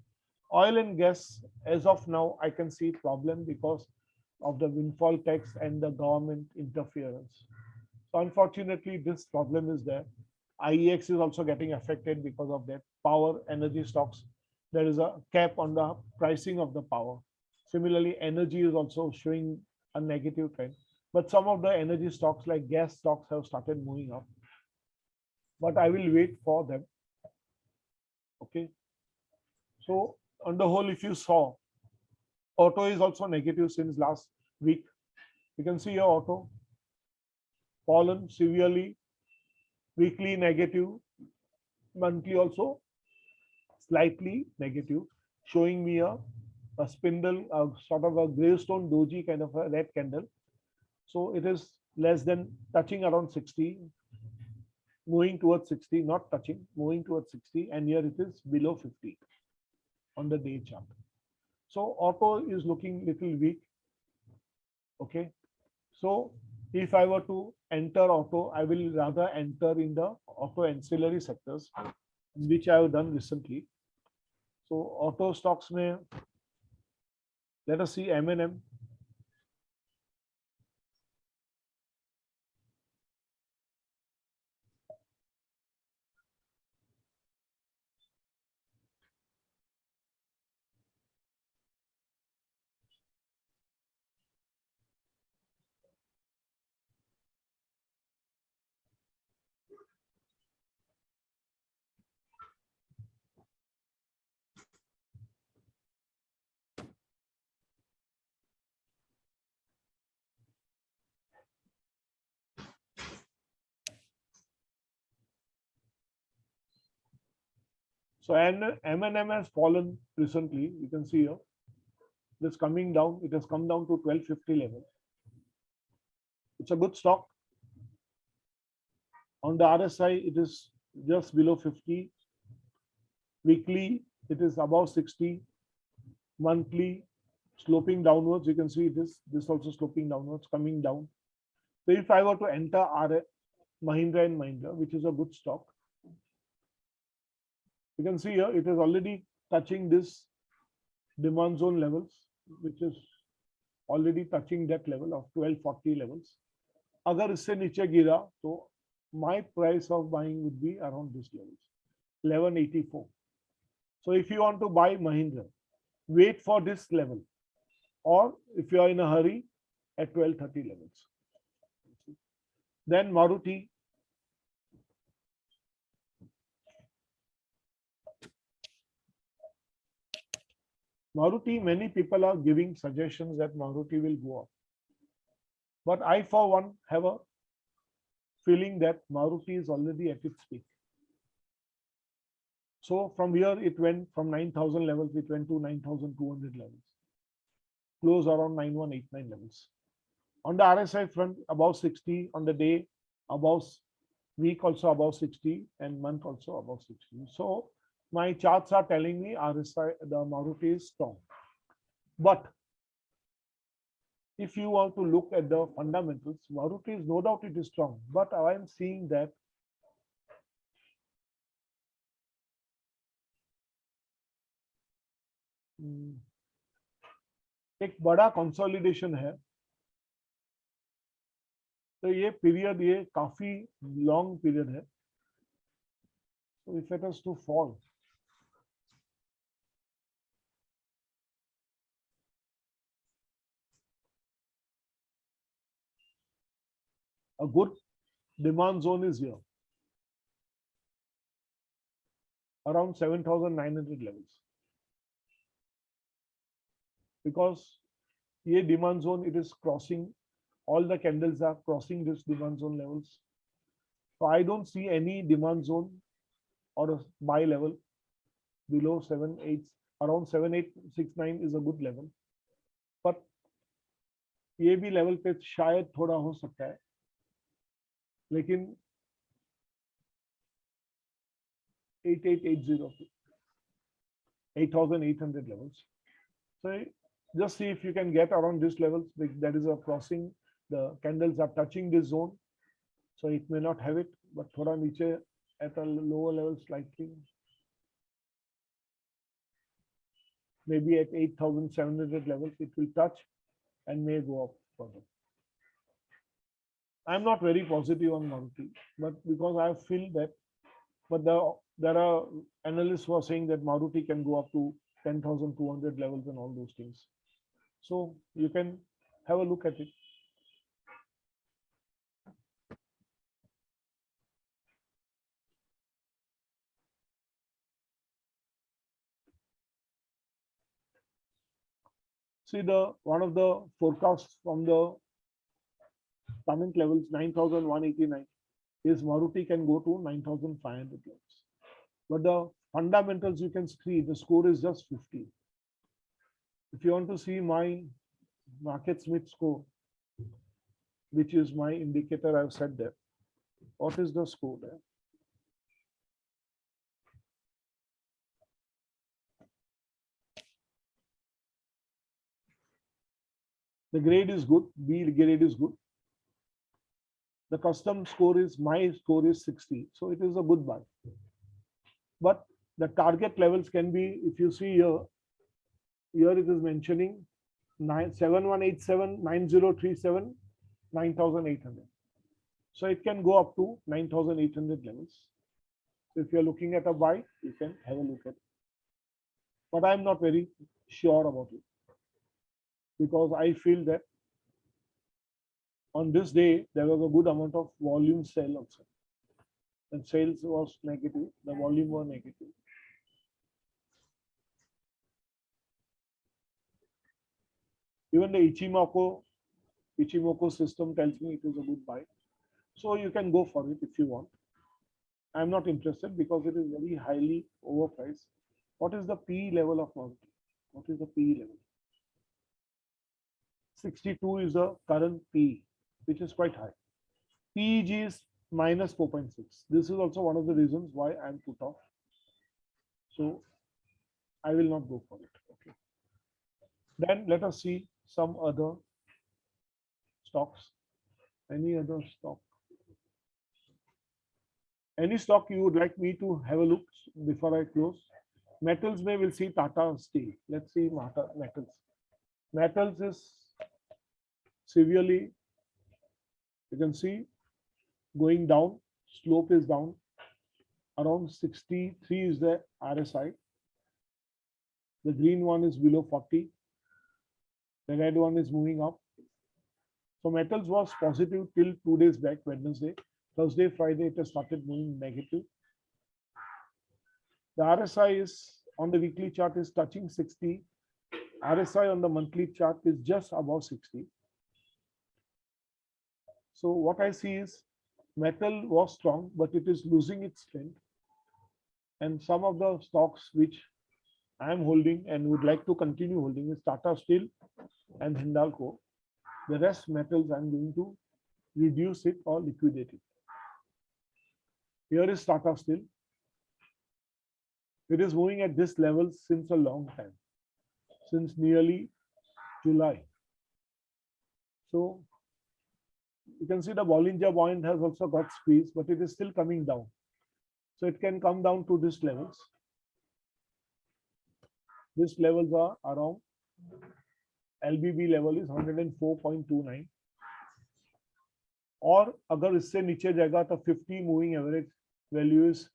Oil and gas, as of now, I can see problem because of the windfall tax and the government interference. So unfortunately, this problem is there. IEX is also getting affected because of that. Power, energy stocks, there is a cap on the pricing of the power. Similarly, energy is also showing a negative trend. But some of the energy stocks like gas stocks have started moving up. But I will wait for them. Okay. So on the whole, if you saw, auto is also negative since last week. You can see your auto fallen severely, weekly negative, monthly also slightly negative, showing me a spindle, sort of a gravestone doji kind of a red candle. So it is less than touching around 60, moving towards 60, not touching, moving towards 60, and here it is below 50 on the day chart. So auto is looking little weak. Okay. So if I were to enter auto, I will rather enter in the auto ancillary sectors, which I have done recently. So auto stocks may, let us see M&M. So M&M has fallen recently. You can see here. It is coming down. It has come down to 1250 level. It's a good stock. On the RSI, it is just below 50. Weekly, it is above 60. Monthly, sloping downwards. You can see this also sloping downwards, coming down. So if I were to enter Mahindra and Mahindra, which is a good stock, you can see here it is already touching this demand zone levels, which is already touching that level of 1240 levels. अगर इससे नीचे गिरा तो my price of buying would be around this levels, 1184. So if you want to buy Mahindra, wait for this level, or if you are in a hurry, at 1230 levels. Then Maruti. Maruti, many people are giving suggestions that Maruti will go up. But I, for one, have a feeling that Maruti is already at its peak. So from here, it went from 9,000 levels, it went to 9,200 levels. Close around 9189 levels. On the RSI front, above 60 on the day, above week also above 60 and month also above 60. So my charts are telling me RSI, the Maruti is strong. But if you want to look at the fundamentals, Maruti is no doubt it is strong, but I am seeing that एक बड़ा consolidation है, तो ये period ये काफी long period है. So if it has to fall, a good demand zone is here around 7,900 levels, because ये demand zone, it is crossing, all the candles are crossing this demand zone levels. So I don't see any demand zone or a buy level below 7,800. Around 7,869 is a good level, but ये भी level पे शायद थोड़ा हो सकता है, लेकिन 8,880, 8,800 levels. So just see if you can get around this levels. That is a crossing. The candles are touching this zone, so it may not have it, but थोड़ा नीचे at a lower level slightly. Maybe at 8,700 levels it will touch and may go up further. I'm not very positive on Maruti, but because I feel that, but there are analysts who are saying that Maruti can go up to 10,200 levels and all those things. So you can have a look at it. See one of the forecasts from the current levels 9,189 is Maruti can go to 9,500 levels. But the fundamentals you can see the score is just 50. If you want to see my market Smith score, which is my indicator, I've said there. What is the score there? The grade is good, B grade is good. The custom score is, my score is 60. So it is a good buy. But the target levels can be, if you see here it is mentioning 7187, 9037, 9,800. So it can go up to 9,800 levels. So if you're looking at a buy, you can have a look at it. But I'm not very sure about it, because I feel that on this day there was a good amount of volume sale also, and sales was negative, the volume was negative. Even the Ichimoku system tells me it is a good buy, so you can go for it if you want. I'm not interested because it is very highly overpriced. What is the P level of Maruti? What is the P level? 62 is the current P, which is quite high. PEG is minus 4.6. This is also one of the reasons why I'm put off. So I will not go for it. Okay. Then let us see some other stocks. Any other stock? Any stock you would like me to have a look before I close? Metals, may will see Tata Steel. Let's see metals. Metals is severely, you can see, going down. Slope is down. Around 63 is the RSI. The green one is below 40. The red one is moving up. So metals was positive till 2 days back, Wednesday. Thursday, Friday, it has started moving negative. The RSI is on the weekly chart is touching 60. RSI on the monthly chart is just above 60. So what I see is metal was strong, but it is losing its strength. And some of the stocks which I am holding and would like to continue holding is Tata Steel and Hindalco. The rest metals I'm going to reduce it or liquidate it. Here is Tata Steel. It is moving at this level since a long time, since nearly July. So you can see the Bollinger Band has also got squeezed, but it is still coming down. So it can come down to these levels. These levels are around LBB level is 104.29. और अगर इससे नीचे जाएगा तो 50 moving average value is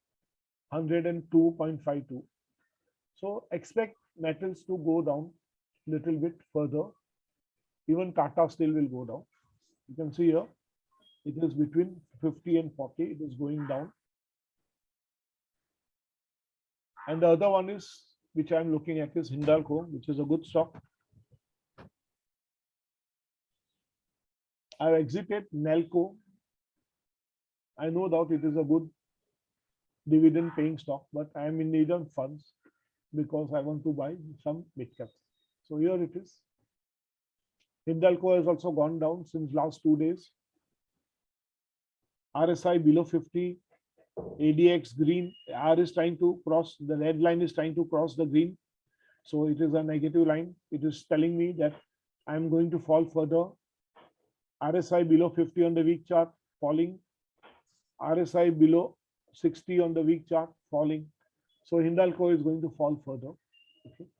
102.52. So expect metals to go down little bit further. Even Tata Steel will go down. You can see here, it is between 50 and 40. It is going down. And the other one is, which I'm looking at, is Hindalco, which is a good stock. I've exited Nelco. I know that it is a good dividend paying stock, but I am in need of funds because I want to buy some big caps. So here it is. Hindalco has also gone down since last 2 days. RSI below 50, ADX green. R is trying to cross, the red line is trying to cross the green. So it is a negative line. It is telling me that I'm going to fall further. RSI below 50 on the week chart, falling. RSI below 60 on the week chart, falling. So Hindalco is going to fall further. Okay.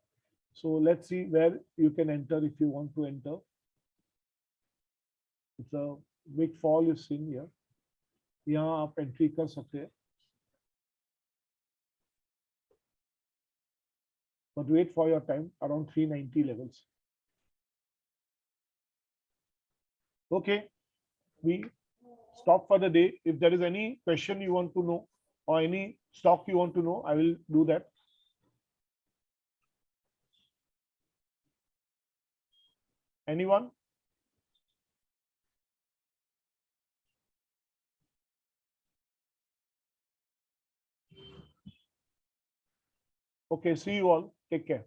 So let's see where you can enter if you want to enter. It's a big fall is seen here. यहाँ आप entry कर सकते हैं. But wait for your time around 390 levels. Okay, we stop for the day. If there is any question you want to know or any stock you want to know, I will do that. Anyone? Okay, see you all. Take care.